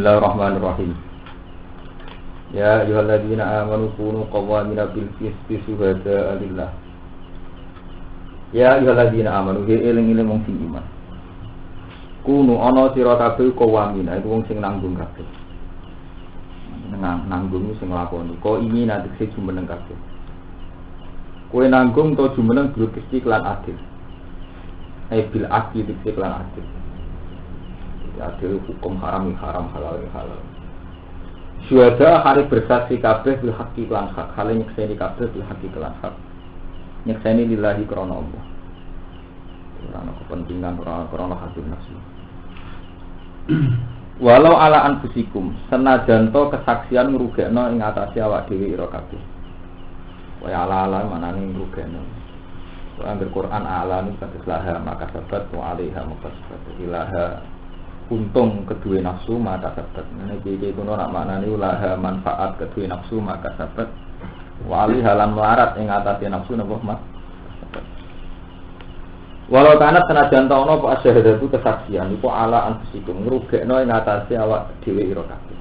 Bismillahirrahmanirrahim. Ya ayyuhalladzina amanu kunu qawwamina bil qisti syuhada'a lillah. Ya ayyuhalladzina amanu eling-eling wong sing iman. Kunu ana sira kabeh qawwamina iku wong sing nanggung kabeh. Nanggung sing nglakoni. Ko ini nanti sing jumeneng kabeh. Kowe nanggung to jumeneng bil qisti lan adil. Bil adil lan adil. Adil hukum haram halal. Syuhada hari bersaksi kabeh bil haqqi lan hak. Hale nyekseni kabeh bil haqqi lan hak. Nyekseni lillahi krana Allah. Ora ana kepentingan krana hati nafsu. Walau ala anfusikum senajan to kesaksian ngrugekno ing atase awak dhewe ira kabeh. Kaya ala manane ngrugekno. Angger Quran ala niku kados laha maka sabat wa alaiha maqasbat ilaha untung kedua nafsu maka sabat. Ini jadi kuno nak maknanya laha manfaat kedua nafsu maka sabat. Wali halan melarat yang atasnya nafsu nafsu mas. Walau kanat senajan taono po asyhadatu kesaksian iku ala anfusikum ngrugekno ing atase awak dhewe ira kabeh.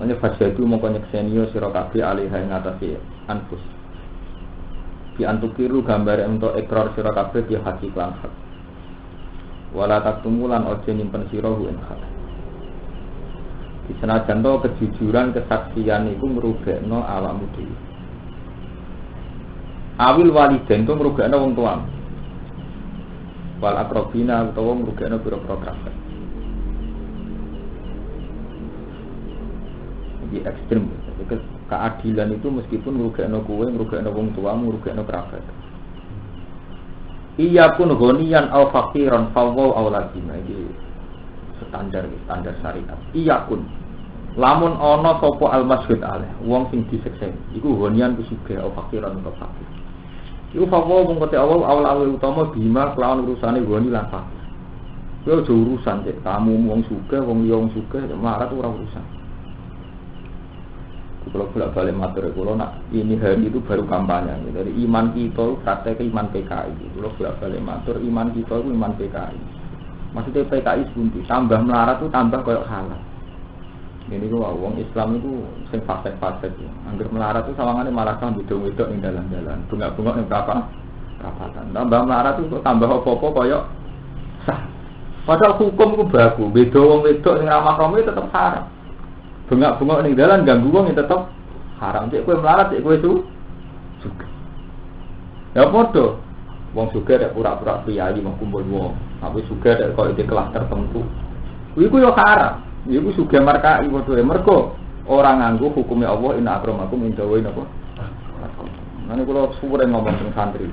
Mene fasadu mongko nyekseni sira kabeh alih ing atase anfus. Di antukiru gambar entuk ikrar sira kabeh di hati lan hak. Wala taktumulan ojo nyimpen sirahu ing hak. Di senajan to kejujuran kesaksian iku ngrugekno awakmu dhewe. Awil waliden to ngrugekno wong tuamu. Wal akrobina utawa ngrugekno pira-pira kerabat. Iki ekstrem. Keadilan itu meskipun ngrugekno kowe, ngrugekno wong tuamu, ngrugekno kerabat. Iya pun gonian au fakiran fawwa au lazima iki standar syariat. Iya pun lamun ana sapa al-masjid aleh wong sing diseksa iku gonian kusugih au fakiran au fakir. Iku fawwa mung kote awal utama bima kelawan urusane goni lan fakir. Yo aja urusan cek tamu wong sugih wong liya wong sugih marat ora urusan. Kalau bolak-balik matur kalau nak ini hari itu baru kampanye dari iman kita praktek iman PKI. Kalau bolak-balik matur iman kita itu iman PKI. Maksudnya PKI buntu tambah melarat itu tambah koyok halal. Ini gua wong Islam itu sing fasik-fasik ya. Angger melarat itu sawangane malah kan wedok-wedok ning dalan-dalan. Bunga-bunga ning perapatan. Tambah melarat itu tambah apa-apa koyok sah. Padahal hukum ku baku. Beda wong wedok sing ramah ramah tetep haram. Bengak-bengok ning dalan ganggu wong tetep haram. Cek kowe melarat, cek kowe sugih. Ya padha. Wong sugih nek pura-pura priyayi mau kumpul wong. Tapi sugih nek kok iki kelas tertentu. Iku yo haram. Iku sugih markai padha. Mergo ora nganggo hukume Allah inna akramakum indallahi napa. Nane kula suwure ngomong teng santri.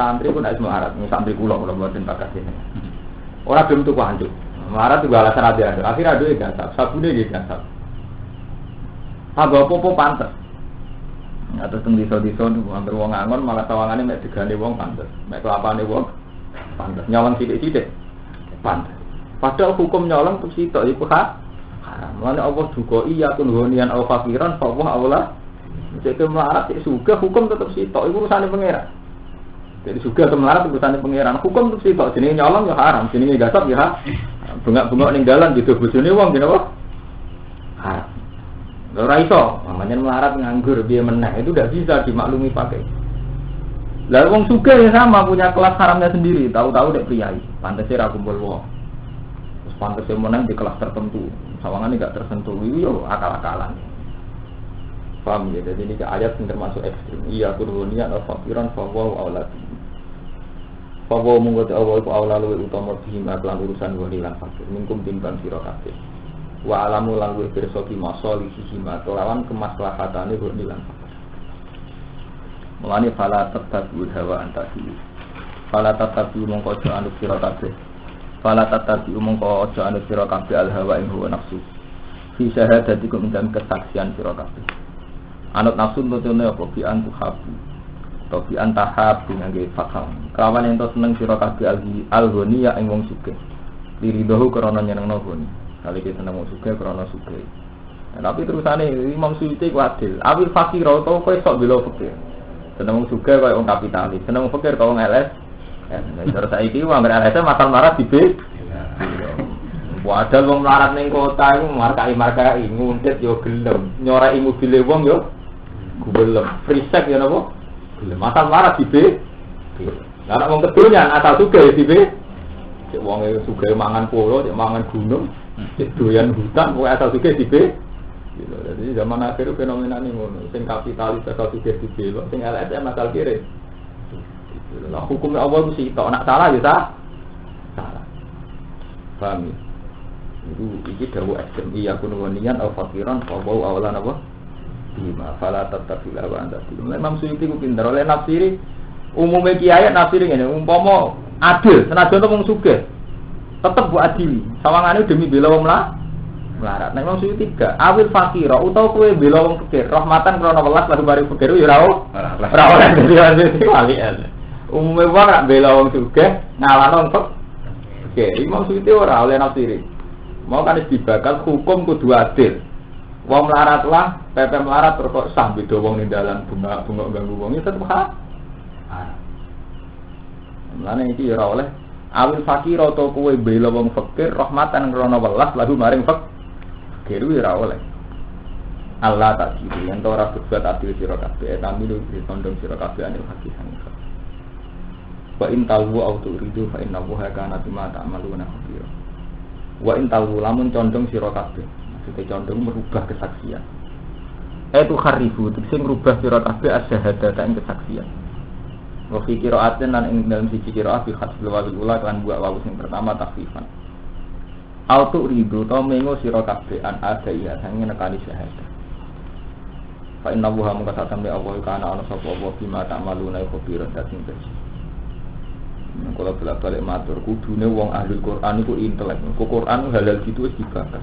Santri pun nek melarat, santri kula mboten bakas ini. Ora gelem tuku hancur. Melarat juga alasan ada. Akhirnya ada yang gasap. Sabune nggih gasap. Apa pantes. Atau teng desa-desa niku anggere wong angon malah sawangane mek digane wong pantes. Mek kelapane wong pantes. Nyolong sithik-sithik pantes. Padahal hukum nyolong tuh sitok iku haram. Lan Allah duga iya kun gonian au fakiran fa wa aula. Cek melarat cek sugih hukum tetep sitok iku urusane pangeran. Jadi sugih atau melarat urusane pangeran. Hukum tetep sitok jenenge nyolong ya haram, jenenge gasap ya haram. Bengak-bengok ning dalan gitu bojone wong ngene apa? Haram. Ora iso, namanya melarat nganggur piye meneh itu tidak bisa dimaklumi pakai. Lah wong sugih ya sama punya kelas haramnya sendiri, tahu-tahu nek priyayi, pantese ra kumpul wong. Terus pantese meneng di kelas tertentu, sawangane enggak tersentuh iki yo akal-akalan. Paham ya, jadi ini ayat yang termasuk ekstrem. Iya kurunian al-fakiran fawahu aulad. Fawahu mungkot awal ku aulalu utama bihima kelan urusan goni lan fakir. Mingkum timbang sira kabeh. Wa alamu lan wa pirsa ki masali hima kelawan kemaslahatane goni lan fakir. Mulane fala tatabu hawa antasi. Fala tatabu mongko aja anut sira kabeh. Fala tatabu mongko aja anut sira kabeh al hawa ing hawa nafsu. Fi syahadatikum dan kesaksian sira kabeh. Anut nafsu nuntune apa bi antuhabu. Tobi antahab ngangge fakam. Kawan ento seneng sira kabeh al-ghani ya ing wong sugih. Diridohu krana nyenengno goni. Kali iki seneng wong sugih krana sugih. Tapi terusane Imam Suyuti ku adil. Awil fakir utawa kowe sok bela fakir. Seneng wong sugih koyo wong kapitalis, seneng wong fakir koyo wong LS. Terus saiki wong LS masal marah dibe. Padahal wong melarat ning kota iku markai nguntit yo gelem, nyorai mobile wong yo gelem. Free sex yo napa? Gelem. Asal melarat dibe. Lah nek wong kedonyan asal sugih dibe. Cek wong e sugih mangan polo, cek mangan gunung, cek doyan hutan, kok asal sugih dibe. Gitu. Jadi zaman akhir fenomena ini ngono. Sing kapitalis asal sugih dibe, sing LSM asal kiri. Lah hukumnya Allah mesti tok nak salah ya salah. Paham ya? Itu iki dawuh SMI aku nuwunian al fakiran fa bau awalan apa? Bima fala tattaqila wa anta. Imam Suyuti ku pinter oleh nafsiri umume kiai nafsiri ngene umpama adil senajan wong sugih tetep bu adili sawangane demi bela wong melarat. Nek Imam Suyuti gak awil fakira utawa kowe bela wong fakir rahmatan krana welas lan bari fakir ya ora oleh dadi wali. Umume wong rak bela wong sugih ngalahno wong fakir. Imam Suyuti ora oleh nafsiri. Mau kan dibakar hukum kudu adil. Wong melarat lah, PP melarat terus kok sah beda wong ning dalan bunga ganggu wong itu tetep hak. Mulane iki ora oleh awil fakir atau kowe bela wong fakir rahmatan krana welas lagu maring fakir ora oleh. Allah tak kiri yen ora berbuat adil sira kabeh tapi ditondong sira kabeh anil hakisan. Wa in talwu au turidu fa inna huwa kana bima ta'maluna khabira. Wa in talwu lamun condong sira kabeh maksudnya condong merubah kesaksian itu kharifu sing merubah sira kabeh asyhadata ing kesaksian wa fi qira'atin lan ing dalam siji qira'ah bi khatul wal ula kan buat wawu sing pertama takhfifan auto ridu to mengo sira kabeh an ada ya sange nekani syahadat fa inna huwa mungkasatan bi Allah kana ana sapa apa bima ta'maluna khabira dadi bersih. Kalau bolak-balik matur kudune wong ahli Quran iku intelek. Quran halal gitu wis dibahas.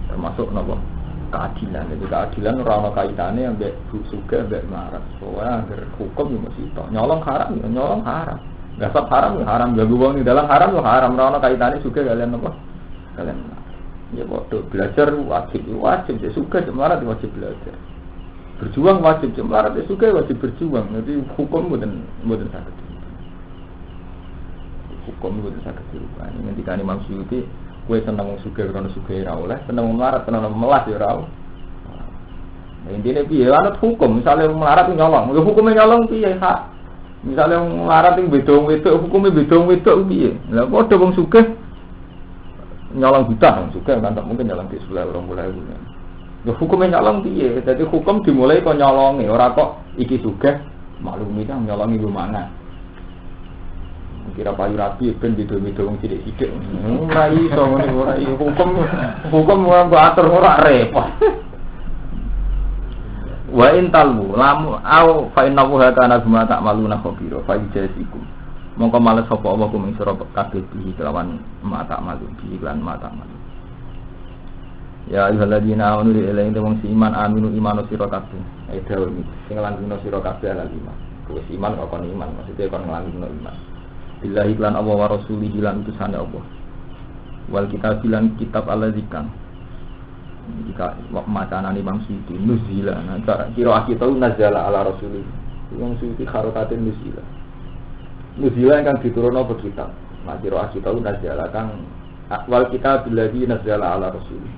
Termasuk napa? Keadilan. Jadi keadilan ora ana kaitane ambek sugih ambek marat. Soale agar hukum yo mesti tok. Nyolong haram yo nyolong haram. Gasap haram yo haram. Ganggu wong ning dalam haram yo haram. Ora ana kaitane sugih kalian napa? Kalian. Ya padha belajar wajib sugih marat wajib belajar. Berjuang wajib marat sugih wajib berjuang. Jadi hukum mboten saged. Hukum itu bisa kehidupan. Ketika Imam Suyuti, kue senang sugih karena sugih ra oleh, senang melarat senang melas ya ra. Nah, intinya piye? Anut hukum, misalnya melarat nyolong, ya hukumnya nyolong piye hak. Misalnya melarat yang bedong wedok, hukumnya bedong wedok piye? Lah kok ada wong sugih nyolong hutang, sugih kan tak mungkin nyolong di sebelah orang mulai punya. Ya hukumnya nyolong piye? Jadi hukum dimulai kok nyolongi, ora kok iki sugih maklumi kan nyolongi lu mangan. Kira payu rapi ben beda-beda wong sithik-sithik. Ora iso ngene ora hukum ora atur ora repot. Wa in talmu lamu au fa innahu kana bima ta'maluna khabira fa yajasikum. Mongko males sapa apa kuming sira kabeh iki kelawan mata malu iki lan mata malu. Ya ayyuhalladzina amanu ilahi wong si iman aminu imanu sira kabeh. Ayo dawuh iki sing langgengno sira kabeh ala iman. Kuwi iman kok kon iman maksudnya kon langgengno iman. Billahi lan Allah wa rasulihi lan utusane Allah. Wal kitab lan kitab alladzikang. Jika macanan Imam Suyuti nuzila nah kira kita nazala ala rasulih. Imam Suyuti kharokatin nuzila yang diturunno ke kitab. Nah kira kita nazala kang wal kitab alladzi nazala ala rasulih.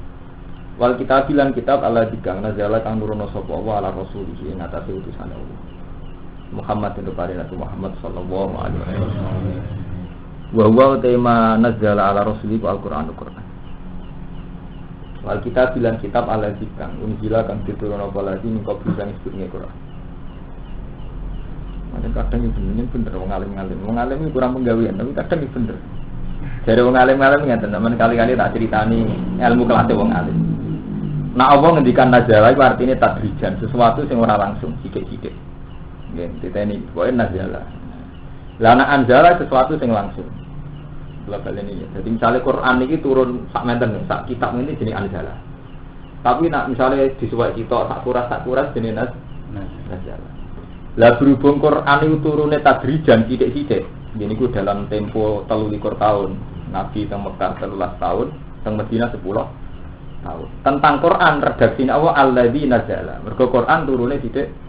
Wal kitab lan kitab alladzikang nazala kang nurunno sapa wa ala rasulih ing atase utusane Allah. Muhammad itu pada Nabi Muhammad sallallahu alaihi wasallam. Wa huwa tema nazala ala rasulihi al-Qur'an al-Qur'an. Wal kitab bilan kitab ala zikang unjila kang diturunno lagi mengko bisa disebutne Qur'an. Kadang itu bener wong alim iki kurang penggawean tapi kadang iki bener. Jare wong alim-alim ngeten men kali-kali tak critani ilmu kelate wong alim. Nah Allah ngendikan nazala iku artine tadrijan sesuatu sing ora langsung sithik-sithik. Nggih, diteni pokoke nazala. Lah ana anzala sesuatu sing langsung. Kula baleni ya. Jadi misalnya Quran iki turun sak menten sak kitab ini jenis anzala. Tapi nak misalnya disuwak kita sak kuras jenis nazala. Lah berhubung Quran itu turune tadrijan sithik-sithik. Niku dalam tempo 23 tahun. Nabi teng Mekah 13 tahun, teng Madinah 10 tahun. Tentang Quran redaksine Allah alladzi nazala. Mergo Quran turune sithik.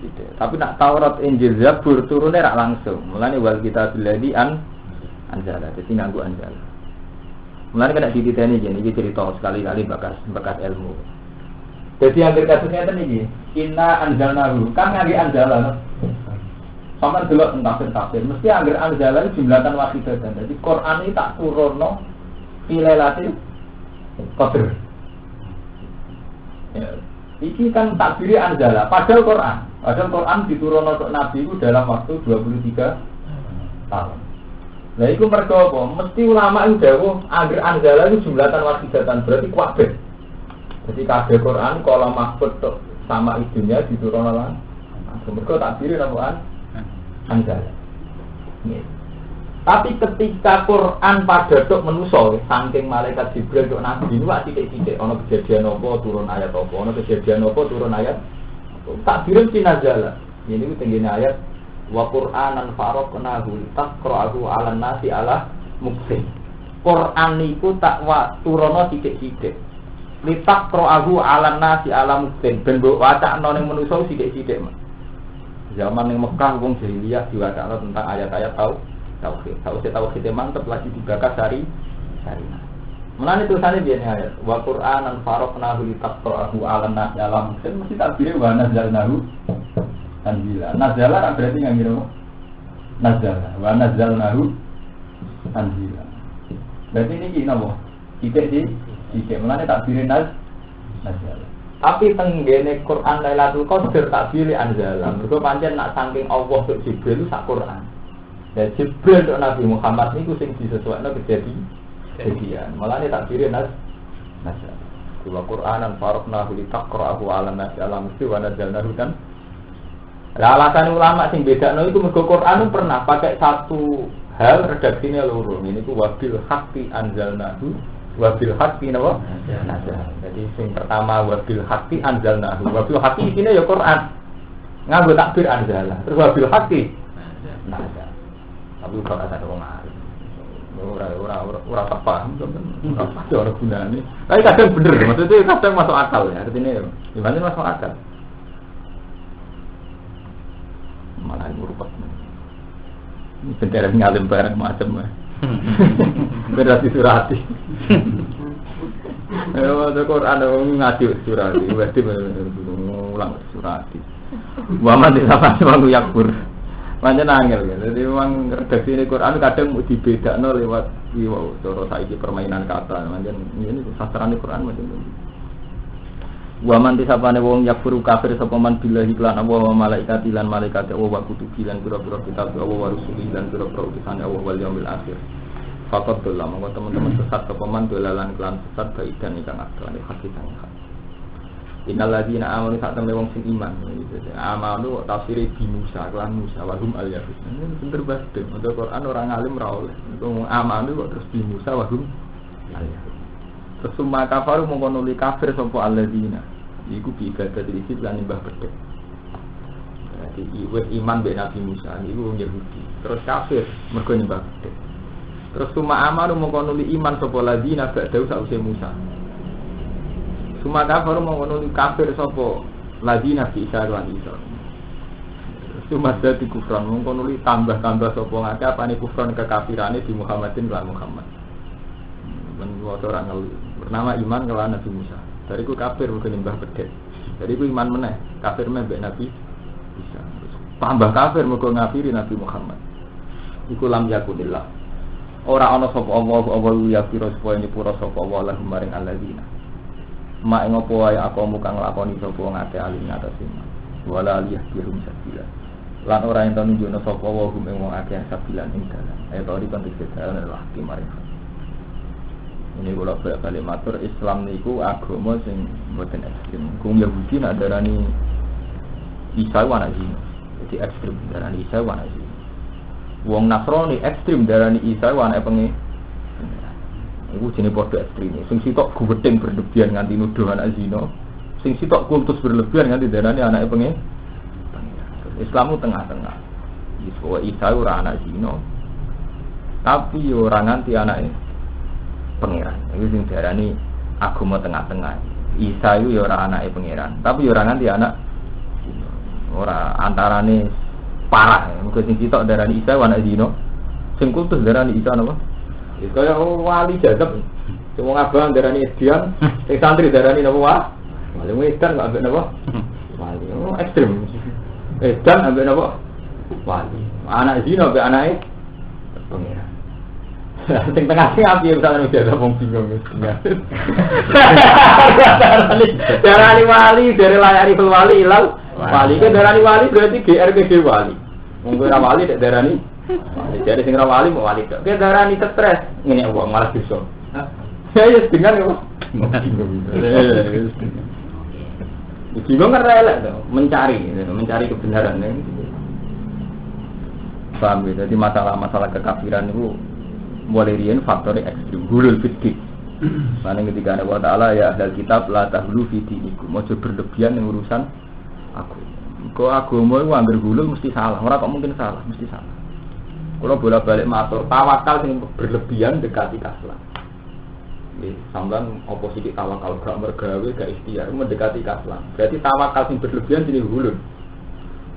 Tapi nak Taurat Injil Zabur turune rak langsung. Mulane wal kita biladi anzala. Dadi nganggo anzala. Mulane kena dititeni iki cerita sekali-kali bekas ilmu. Jadi hampir kasusnya itu nih, inna anzalnahu kan ngagi anzalan. Sama delok tafsir, mesti angger anzalan jumlatan wahidatan. Jadi Quran ini tak turunno fi lailatul qadr. Ya, iki kan takdiri anzala. Padahal Quran diturunno untuk Nabi itu dalam waktu 23 tahun. Nah, itu mergo apa? Mesti ulama itu dawuh angger anzala itu jumlatan wahidatan berarti kabeh. Jadi kabeh Quran kalau maksud sama idunya diturunno lan. Mergo takdiri namaan anzala. Tapi ketika Quran pada tok menuso saking malaikat Jibril tok Nabi itu titik-titik ana kejadian apa turun ayat apa ana kejadian apa turun ayat takdirin sinazala. Ini ku tenggene ayat wa Qur'anan faraqnahu taqra'ahu 'alan nasi 'ala muksin. Quran niku tak turono titik-titik. Litaqra'ahu 'alan nasi 'ala muksin ben mbok wacana ning manusa titik-titik. Zaman ning Mekah wong jahiliyah diwacana tentang ayat-ayat tauhid mantep lagi dibakar sari. Mulane tulisane biyen ayat wa Qur'anan faraqnahu litaqra'ahu 'alan nasi 'ala muksin mesti takbire wa nazzalnahu tanzila. Nazala berarti nganggo apa? Nazala wa nazzalnahu tanzila. Berarti niki napa? Titik mulane takbire nazala. Tapi tenggene Quran Lailatul Qadar takbire anzala. Mergo pancen nak saking Allah tok Jibril sak Quran. Dan Jibril tok Nabi Muhammad niku sing disesuaikno kejadian. Mulane takbire nazala. Wa Qur'anan faraqnahu litaqra'ahu 'alan nasi 'ala muksin wa nazzalnahu tan. Lah alasan ulama sing bedakno itu mergo Quran pernah pakai satu hal redaksinya loro. Ini ku wabil haqqi anzalnahu wabil haqqi napa? Nazal. Jadi sing pertama wabil haqqi anzalnahu. Wabil haqqi isine ya Quran. Nganggo takbir anzala. Terus wabil haqqi nazal. Tapi ora ada wong alim. Ora paham sampean. Ora pasti ora gunane. Tapi kadang bener, maksudnya kadang masuk akal ya. Artinya gimana masuk akal? Malah ngurupet. Ini bendera ngalim bareng macam ya. Bendera surati. Ada Quran ngaji surati, berarti ulang surati. Waman disapa semua yakbur. Macam angel kan. Jadi memang redaksi ini Quran kadang dibedakno lewat cara saiki permainan kata. Macam ini sasaran Quran macam itu. Waman disapane wong yakfuru kafir sapa man billahi lan Allah wa malaikat lan malaikat Allah wa kutubi lan pira-pira kitab Allah wa rusuli lan pira-pira utusan Allah wal yaumil akhir. Faqad dolam monggo teman-teman sesat sapa man dolalan kelan sesat baidan ingkang akal hakikat. Innal ladzina amanu satam wong sing iman. Amanu tafsire bi Musa lan Musa wa hum al yahud. Ini bener banget. Untuk Quran orang alim ra oleh. Untuk amanu kok terus bi Musa wa hum al yahud. Sesuma kafaru mongko nuli kafir sapa alladzina iku bi ibadah diisi lan nyembah bedhek. Jadi wis iman mbek Nabi Musa niku wong Yahudi. Terus kafir mergo nyembah bedhek. Terus suma amaru mongko nuli iman sapa alladzina ba'da sause Musa. Suma kafaru mongko nuli kafir sapa alladzina bi Isa lan Isa. Suma dadi kufran mongko nuli tambah-tambah sapa ngake apane kufran kekafirane di Muhammadin lan Muhammad. Menurut orang ngeluh bernama iman kelan Nabi Musa. Dari ku kafir bukan nyembah bedhek. Dari ku iman meneh kafir mbek Nabi Isa. Tambah kafir mergo ngafiri Nabi Muhammad. Iku lam yakunillah. Ora ana sapa Allah ya kira supaya nyepura sapa Allah lahum maring alladzina. Mak ngopo wae aku kang lakoni sapa ngate alim atas iman. Wala liyah birum sabila. Lan ora ento nunjukno sapa wa hum ing wong akeh sabilan ing dalan. Ayo tori konteks dalan Allah ki maring. Ini kalau balik matur Islam niku agama sing mboten ekstrem. Kung Yahudi nak darani Isa wa anak zina. Jadi ekstrem darani Isa wa anak zina. Wong Nasrani ekstrem darani Isa wa anak pengen. Iku jenenge padha ekstrem. Sing sitok gubedeng berlebihan nganti nuduh anak zina. Sing sitok kultus berlebihan nganti darani anake pengen. Islam itu tengah-tengah. Isa ora anak zina. Tapi yo ora nganti anake pangeran. Itu sing diarani agama tengah-tengah. Isa itu ya ora anake pangeran, tapi ya ora nganti anak ora antarane parah. Mungkin sing sitok darani Isa anak zina. Sing kultus darani Isa napa? Wis kaya wali jadab. Cuma ngabang darani edian, sing santri darani napa wae. Wali edan kok ambek napa? Wali. Oh, ekstrem. Edan ambek napa? Wali. Anak zina ambek anake pengira. Sing tengah sing api misalnya udah ada wong bingung wis. Darani wali, dari layari wali ilang. Wali ke darani wali berarti GRPG wali. Wong ora wali nek darani wali. Jadi sing ora wali mau wali tok. Ke darani stres, ngene wong malah bisa. Ya ya dengan ya. Bingung kan elek to, mencari kebenaran ya. Paham ya? Jadi masalah kekafiran itu mulai riyen faktornya ekstrim, hulul fitri. Karena ketika Allah Ta'ala ya ahlul kitab la tahlu fi dinikum, ojo berlebihan yang urusan aku. Kok agama iku angger hulul mesti salah, ora kok mungkin salah, mesti salah. Kalau bolak-balik matur, tawakal sing berlebihan dekati kaslan. Sampean oposisi tawakal gak mergawe gak ikhtiar mendekati kaslan. Berarti tawakal sing berlebihan sini hulul.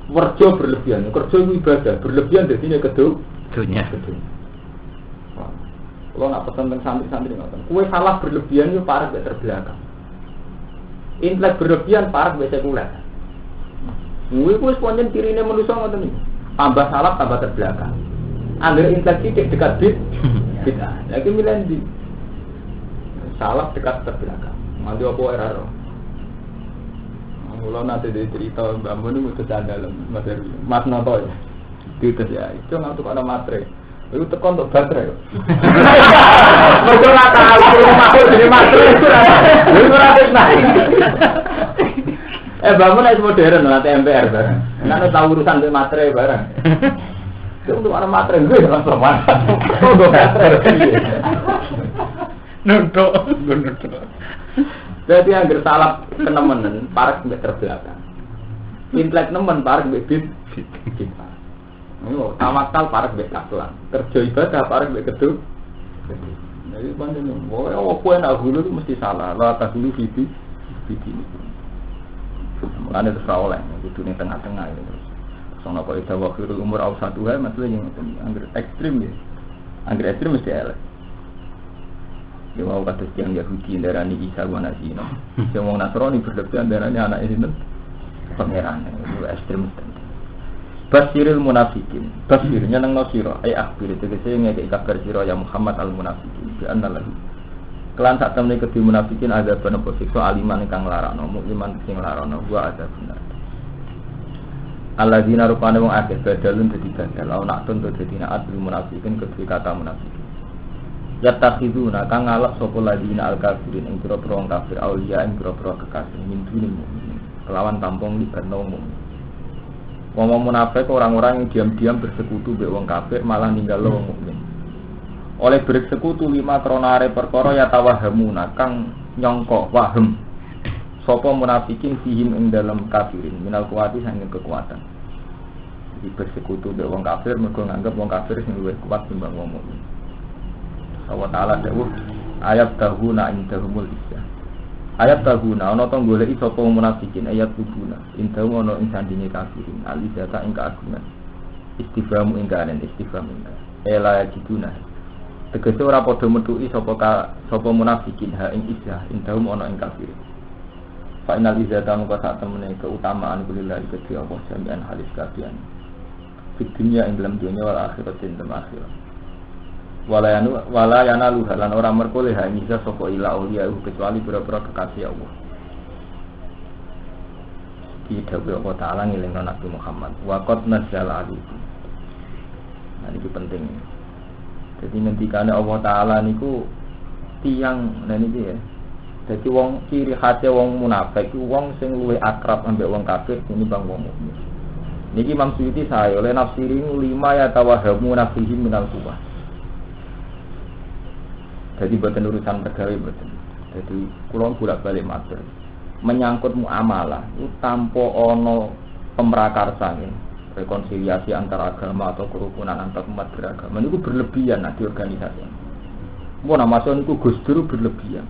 Werjo berlebihan, kerja itu ibadah, berlebihan dadine kedunya. Kalau nak pesan tentang santri-santri ngoten. Kue salah berlebihan yo parah gak terbelakang. Intelek berlebihan parah gak sekuler. Kue wis pancen tirine manusa ngoten niku. Tambah salah tambah terbelakang. Angger intelek sithik dekat bid'ah. Lagi milih ndi? Salah dekat terbelakang. Nanti apa error? Kalau nanti dia cerita Mbak Mun itu dalam Mas Noto ya. Itu ya. Itu nggak untuk ada materai. Itu tekan untuk baterai. Betul lah tahu masuk jadi materai itu. Itu ratus naik. Mbak Mun itu modern nanti MPR bareng. Nanti tahu urusan dengan materai bareng. Itu untuk ada materai gue langsung mana? Untuk materai. Nutuk. Jadi yang bersalah kenemenen parek mbek terbelakang. Intelek nemen parek mbek kita. Yo tawakal parek mbek kaslan. Kerja ibadah parek mbek kedu. Jadi pancen opo enak hulu mesti salah. La tasulu fiti. Mulane terus ora oleh kudu ning tengah-tengah itu terus. Sono kok isa wakhirul umur au satu ha maksudnya yang angger ekstrem ya. Angger ekstrem mesti elek. Ya mau kados yang Yahudi darani Isa wa Nasina. Sing wong Nasrani berlebihan darani anak sinten? Pangeran. Itu ekstrem. Basiril munafikin. Basirnya nang sira, ai akhir tegese ngeke kabar sira ya Muhammad al munafikin. Bi anna lahu. Kelan sak temene kedhi munafikin ada penapa siksa aliman ingkang larakno, mukmin sing larakno wa ada benar. Alladzina rupane wong akeh badalun dadi badal, ana nak tuntut dadi naat munafikin kedhi kata munafikin. Yattakhiduna kang ngalap sapa ladina al-kafirin ing pira-pira wong kafir auliya ing pira-pira kekasih minjune mukmin kelawan tampung libatno mukmin. Wong munafik orang-orang yang diam-diam bersekutu mbek wong kafir malah ninggal wong mukmin. Oleh bersekutu lima krana are perkara ya tawahamuna kang nyangka waham sapa munafikin fihim ing dalam kafirin minal kuwati sange kekuatan. Jadi bersekutu mbek wong kafir mergo nganggep wong kafir sing luwih kuat timbang wong mukmin. Allah Ta'ala dawuh ayat tahuna indahumul izzah. Ayat tahuna ana to goleki sapa munafikin ayat tubuna indahum ana ing sandinge kafirin alizata ing kaagungan istifhamu ing kanen istifham ela jiduna tegese ora padha metuki sapa munafikin ha ing izzah indahum ana ing kafirin fa inal izzata mung sak temene keutamaan kulillahi kedhi Allah jami'an halis kabian di dunia ing dalam dunia wal akhirat ing dalam akhirat. Wala yanalu halan orang merkoleh hanya sapa ila auliya kecuali pira-pira kekasih Allah. Kita Allah Ta'ala ngilingno Nabi Muhammad wa qad nazzala alaihi. Nah ini penting. Jadi ngendikane Allah Ta'ala niku tiyang niki ya. Jadi wong ciri khase wong munafik iku wong sing luwih akrab ambek wong kafir tinimbang wong mukmin. Niki Imam Suyuti saya oleh nafsiri 5 ya tawahamu nafsihim minal quwwah. Jadi buatan urusan pergawe buatan. Jadi kulon bolak-balik matur. Menyangkut muamalah itu tanpa ono pemrakarsa ya. Rekonsiliasi antar agama atau kerukunan antar umat beragama itu berlebihan di organisasi. Mau nama soal itu Gus Dur berlebihan.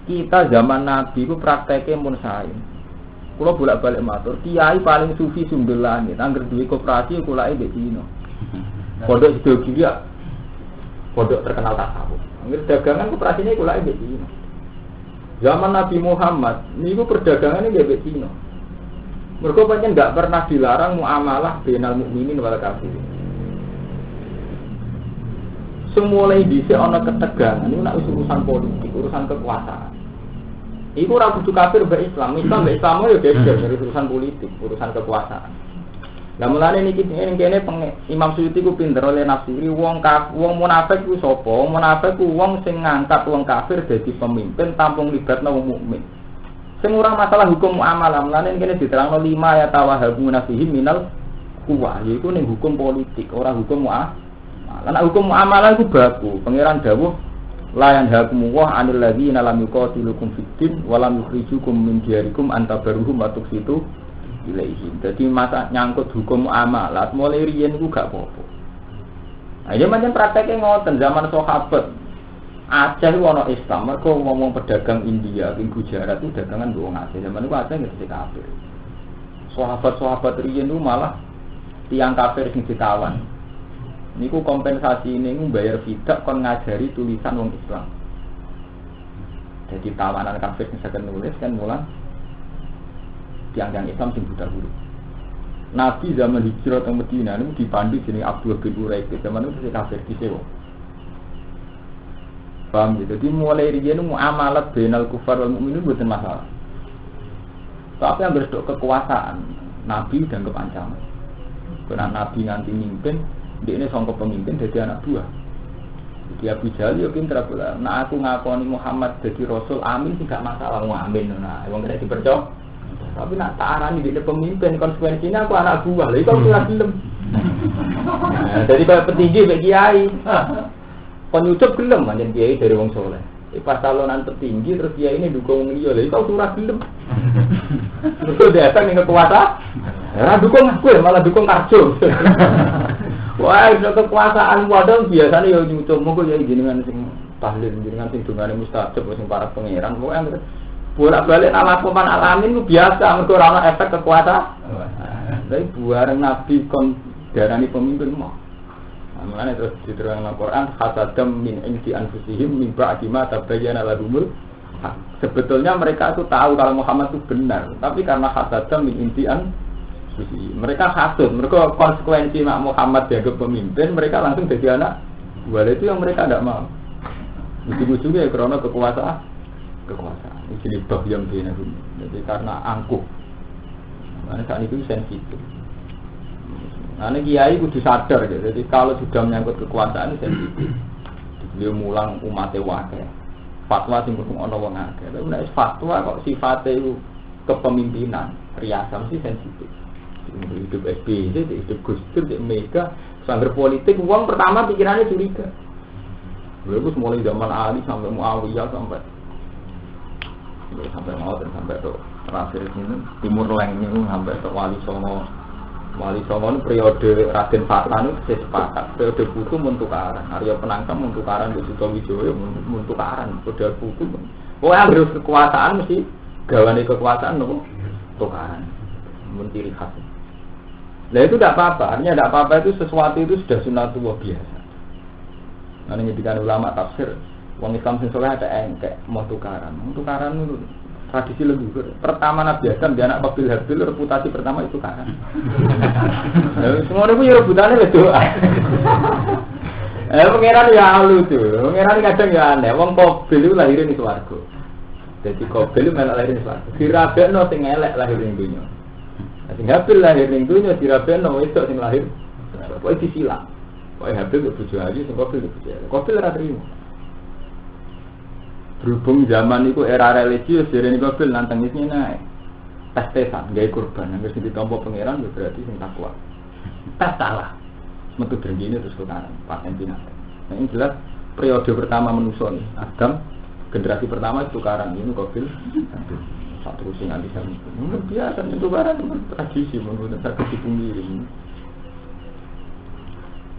Kita zaman Nabi itu prakteknya mun sae. Kulon bolak-balik matur. Kiai paling sufi sumber langit. Angger duwe koperasi kulai di Cina. Pondok Sidoarjo. pondok terkenal tasawuf. Angger dagangan koperasinya iku lak mbek Cina. Zaman Nabi Muhammad niku perdagangannya mbek Cina. Mergo pancen enggak pernah dilarang muamalah bainal mukminin wal kafirin. Semulai dhisik ana ketegangan niku nek urusan politik, urusan kekuasaan. Iku ora kudu kafir mbek Islam. Islam mbek Islam yo beda dari urusan politik, urusan kekuasaan. Lah mulane niki kene Imam Suyuti ku pinter oleh nafsiri wong munafik ku sapa? Wong munafik ku wong sing ngangkat wong kafir dadi pemimpin tampung libatno wong mukmin. Sing ora masalah hukum muamalah, mulane kene diterangno 5 ya tawahabuna fihi minal quwa, yaiku ning hukum politik, ora hukum muamalah. Lah hukum muamalah iku baku. Pangeran dawuh la yanhakum wa 'anil ladzina lam yuqatilukum fid din wa lam yukhrijukum min diyarikum antabaruhum wa tuqsitu ilaihim. Jadi masa nyangkut hukum muamalah mulai riyen iku gak apa-apa. Ayo macam prakteknya ngoten zaman sahabat. Aceh itu ana Islam, mergo ngomong pedagang India ing Gujarat itu dagangan wong Aceh. Zaman itu Aceh ngerti kafir. Sahabat-sahabat riyen itu malah tiang kafir sing ditawan. Niku kompensasi ini bayar fidak kon ngajari tulisan wong Islam. Jadi tawanan kafir sing saged nulis kan mulang tiang-tiang Islam sing buta huruf. Nabi zaman hijrah ke Madinah niku dipandu jenenge Abdul bin Uraik. Zaman itu kafir disewa. Paham gitu. Jadi mulai riyen muamalat bainal kufar wal mukminin mboten masalah. Tapi yang berdok kekuasaan, Nabi dianggap ancaman. Karena Nabi nganti mimpin, dia ini sangka pemimpin jadi anak buah. Jadi Abu Jahal yo pinter pula. Nah aku ngakoni Muhammad jadi rasul amin sih gak masalah amin. Nah, wong kena dipercaya. Tapi nak tak arani dia pemimpin konsekuensinya aku anak buah. Lha iku ora gelem. Nah, jadi kalau petinggi bagi kiai. Penyucup gelem pancen kiai dari wong saleh. Pas calonan petinggi terus kiai ini dukung wong liya. Lha iku ora gelem. Terus datang ning kekuasaan. Ora dukung aku malah dukung karjo. Wah, itu kekuasaan wadah biasanya ya nyucup monggo ya jenengan sing tahlil jenengan sing dungane mustajab sing para pangeran. Pokoke bolak-balik ala peman alamin itu biasa mergo ora ana efek kekuasaan. Tapi buareng Nabi kon darani pemimpin mau. Mulane terus diterangkan Al-Qur'an hasadam min indi anfusihim min ba'di ma tabayyana lahumul haq. Sebetulnya mereka itu tahu kalau Muhammad itu benar, tapi karena hasadam min indi anfusihim. Mereka hasud, mereka konsekuensi mak Muhammad dianggap pemimpin, mereka langsung jadi anak. Buat itu yang mereka tidak mau. Ujung-ujungnya karena kekuasaan. Ini bahyam bina. Jadi karena angkuh. Karena saat itu sensitif. Nah, ini kiai kudu sadar gitu. Jadi kalau sudah menyangkut kekuasaan sensitif. Beliau mulang umatnya wakil. Fatwa sing kudu ana wong akeh. Tapi nek fatwa kok sifatnya itu kepemimpinan, riasan sih sensitif. Hidup SBY, hidup Gus Dur, hidup Mega, sangger politik, uang pertama pikirannya curiga. Beliau mulai zaman Ali sampai Muawiyah sampai mau dan sampai tuh terakhir ini Timur Leng ini sampai tuh Wali Songo ini periode Raden Fatlan itu sepakat periode Putu mentukaran Arya Penangkam mentukaran di Sutowijoyo mentukaran periode Putu harus kekuasaan mesti gawane kekuasaan nopo tukaran mentiri khas. Nah itu tidak apa-apa, artinya tidak apa-apa itu sesuatu itu sudah sunatullah biasa. Nah ini jadikan ulama tafsir wong Islam sing saleh ada engkek mau tukaran itu tradisi leluhur. Pertama Nabi Adam dia anak Qabil Habil, reputasi pertama itu tukaran. Semua itu ya rebutannya itu. Pangeran ya halu tuh, pangeran kadang ya aneh. Wong Qabil itu lahir di swarga. Jadi Qabil melok lahir di swarga. Dirabekno sing elek lahir ning dunya. Sing Habil lahir ning dunya dirabekno wedok sing lahir. Pokoke disilang. Pokoke Habil bojo ayu sing Qabil bojo. Qabil ora trimo. Berhubung zaman itu era religius, jadi Qabil nantangnya naik tes-tesan, gaya kurban, yang harus ditompo pangeran berarti sing takwa. Tes salah, metu bergini terus tukaran, paten binatang. Nah ini jelas periode pertama manusia nih, Adam generasi pertama itu tukaran, ini Qabil satu sing nanti sama. Biasa tukaran itu tradisi, menurut saya dipungkiri.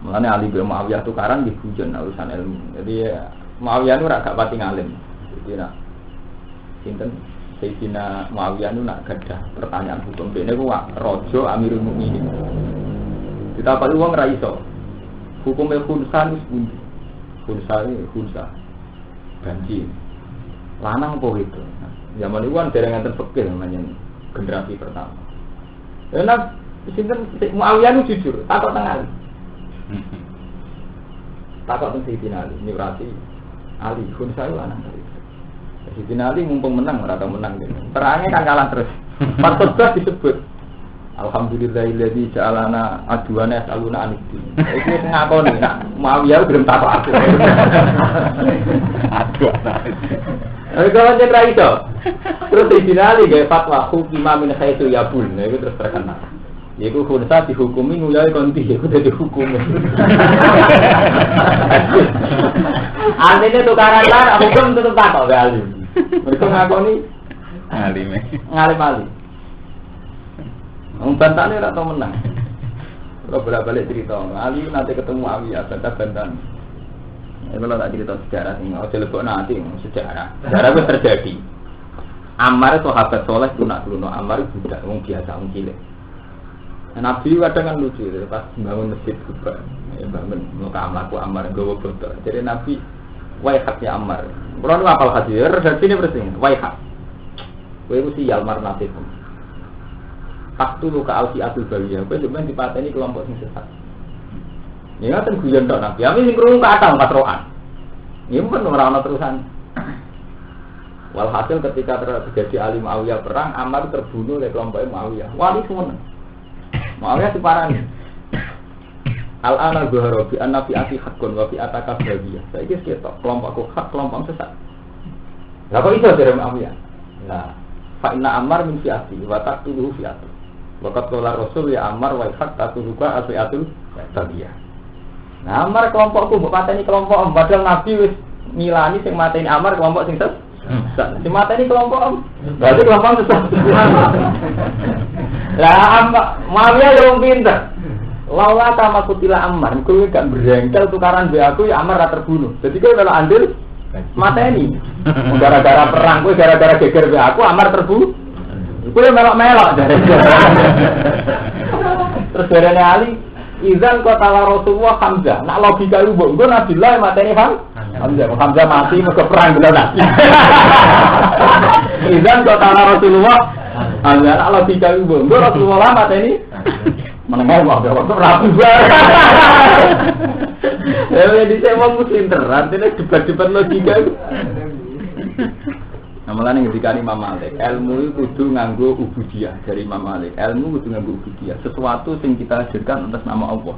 Mulanya Ali bin Muawiyah tukaran di hujan urusan ilmu, jadi Muawiyah itu agak pati ngalim. Jadi nak sinten Sayyidina Muawiyah itu nak gadah pertanyaan hukum. Dene ku raja Amirul Mukminin. Kita paling wong ra iso. Hukume khunsan wis pundi. Hunsa banci lanang apa itu zaman itu kan derengan terpekil namanya generasi pertama karena sinten Muawiyah itu jujur takut tengah takut tentang Sayyidina Ali nyurati Ali Hunsa itu lanang dari Sayyidina Ali mumpung menang mereka menang gitu. Terangnya kan kalah terus pas khutbah disebut Alhamdulillahilladzi ja'alana aduana yas'aluna anid-din. Iki wis ngakoni nak Muawiyah belum takok aku. Aduana. Kalau cek ra iso. Terus dinali gawe fatwa hukima min khaitu yabul. Nah itu terus terkenal. Yaiku Hunsa dihukumi ngulai konti iku dadi hukum. Artinya tukaran lah hukum tetep takok gawe alim. Mereka ngakoni alim. Ngalim-alim. Bantane ora tau menang. Kalau bolak-balik cerita, Ali nanti ketemu Muawiyah, bantah-bantahan. Kalau tak cerita sejarah ini, ojo lebok nanti sejarah. Sejarah itu terjadi. Ammar sahabat soleh lunak-lunak, Ammar budak, wong biasa, wong cilik. Nabi kadang kan lucu, pas bangun masjid Kuba, bangun muka amlaku Ammar gawa botol. Jadi Nabi, waihatnya Ammar. Kalau nu apal hadir, sini bersih, waihat. Kowe ku sial mar nasib. Faktu luka alfi atul bawiyah, kowe coba dipateni kelompok sing sesat. Ya ngaten guyon tok Nabi, ami sing krungu kathah patrokan. Ini pun ora ana terusan. Walhasil ketika terjadi Ali Muawiyah perang, Ammar terbunuh oleh kelompok Muawiyah. Wali semua. Muawiyah diparani. Al-ana zuhara bi anna fi ati haqqun wa fi ataka bawiyah. Saiki ketok kelompokku hak, kelompok sesat. Lah kok iso dari Muawiyah? Nah, fa inna Ammar min fi'ati wa taqtuluhu fi'atu. Waqat qala Rasul ya Ammar wa hak taqtuluka afi'atul tabiyah. Nah, Ammar kelompokku mbok pateni kelompok padahal Nabi wis milani sing mateni Ammar kelompok sing sesat. Sing mateni kelompok berarti kelompok sesat. Lah Muawiyah yo pinter. Laula kama kutila Ammar, kowe gak berengkel tukaran be aku ya Ammar ra terbunuh. Jadi kowe kalau andil mateni. Gara-gara perang kowe gara-gara geger be aku Ammar terbunuh. Kowe melok-melok jare. Terus derene Ali, izan qatala Rasulullah Hamzah. Nak logika iku mbok nggo Nabilah mateni Hamzah mati mergo perang belas. Izan qatala Rasulullah Hamzah. Nak logika iku mbok nggo Rasulullah mateni menengah wae waktu rapi banget. Ya dhisik wong pinter, artine debat-debat logika itu. Namalane ketika Imam Malik, ilmu itu kudu nganggo ubudiyah dari Imam Malik. Ilmu kudu nganggo ubudiyah, sesuatu yang kita hadirkan atas nama Allah.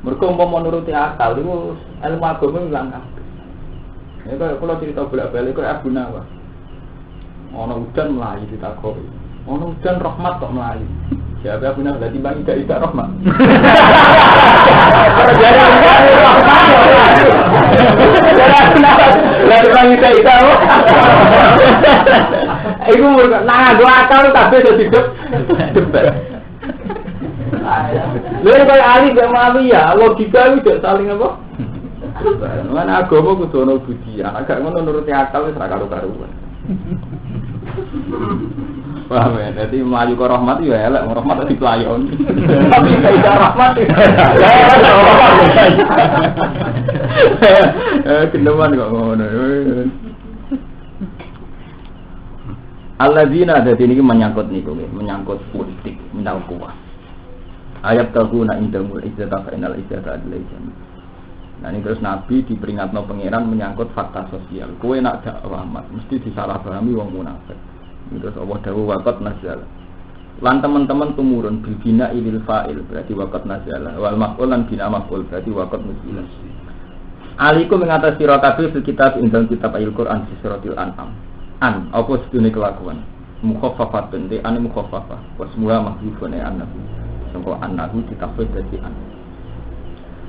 Mergo umpama nuruti akal itu ilmu agama ilang kabeh. Ya kalau cerita bolak-balik kok Abu Nawas. Ana udan mlayu ditakoki. Ana udan rahmat kok mlayu. Siapa Abu Nawas dadi bang ida rahmat. Lalu bang ida. Iku nah dua akal kabeh dadi debat. Lha kaya Ali gak Muawiyah, logika itu saling apa? Mana agama kudu ono budaya, agak ngono nuruti akal wis ra karo-karuan. Paham ya, jadi melayu ke rahmat ya elek, rahmat di pelayon. Tapi tidak rahmat kendeman kok ngono. Alladzina ada ini menyangkut niku menyangkut politik, menyangkut kuat. Ayat taguna indamul izzata fa innal izzata adlaisan. Nah ini terus Nabi diperingatno pangeran menyangkut fakta sosial. Kowe nak dakwah mesti disalahpahami wong munafik. Terus Allah dawuh waqat nazala. Lan teman-teman tumurun bil bina ilil fa'il berarti waqat nazala. Wal maf'ul lan bina maf'ul berarti waqat nuzila. Alikum mengatas sira kabeh fil kitab ing dalam kitab Al-Qur'an fi suratil An'am. An apa sedune kelakuan? Mukhaffafatun de an mukhaffafah. Wa semua mahdzufun an-nabi. Sangko an-nabi ditafsir dadi an.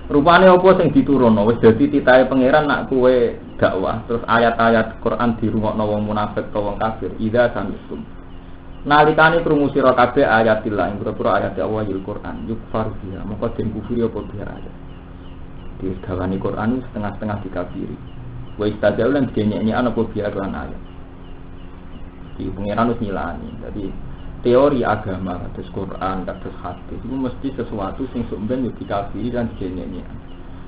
Rupane apa sing diturunno wis dadi titahe pangeran nak kowe dakwah terus ayat-ayat Quran dirungokno wong munafik utawa wong kafir idza samistum nalikane krungu sira kabeh ayatillah ing pira-pira ayat Allah Al-Qur'an yukfar biha moko den kufuri apa biha ayat diwedawani Quran setengah-setengah dikafiri wa istadzaulan dinyek-nyekan apa biha lan ayat di pangeran wis nyilani dadi teori agama kados Quran kados hadis itu mesti sesuatu sing sumben dikafiri dan dinyek-nyekan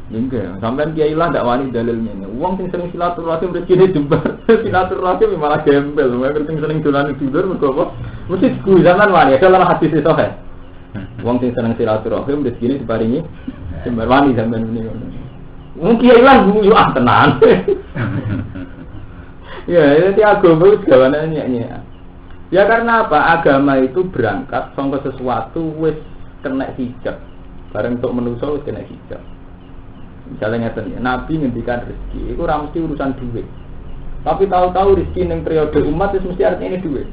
Enggak, sampean kiai lah ndak wani dalilnya. Wong sing sering silaturahim rezekine jembar, silaturahim malah gembel. Wong sing sering dolan tidur mergo apa? Mesti ku zaman wani dalam hadis itu sahih. Wong sing seneng silaturahim rezekine diparingi jembar wani sampean muni ngono. Wong kiai lah guyu tenan. Ya, itu agama itu gawane nyek-nyek. Ya karena apa? Agama itu berangkat saka sesuatu wis kena hijab. Bareng untuk manusa wis kena hijab. Misalnya ngeten ya, Nabi ngendikan rezeki, itu ora mesti urusan duit. Tapi tahu-tahu rezeki ning periode umat itu mesti artinya ini duit.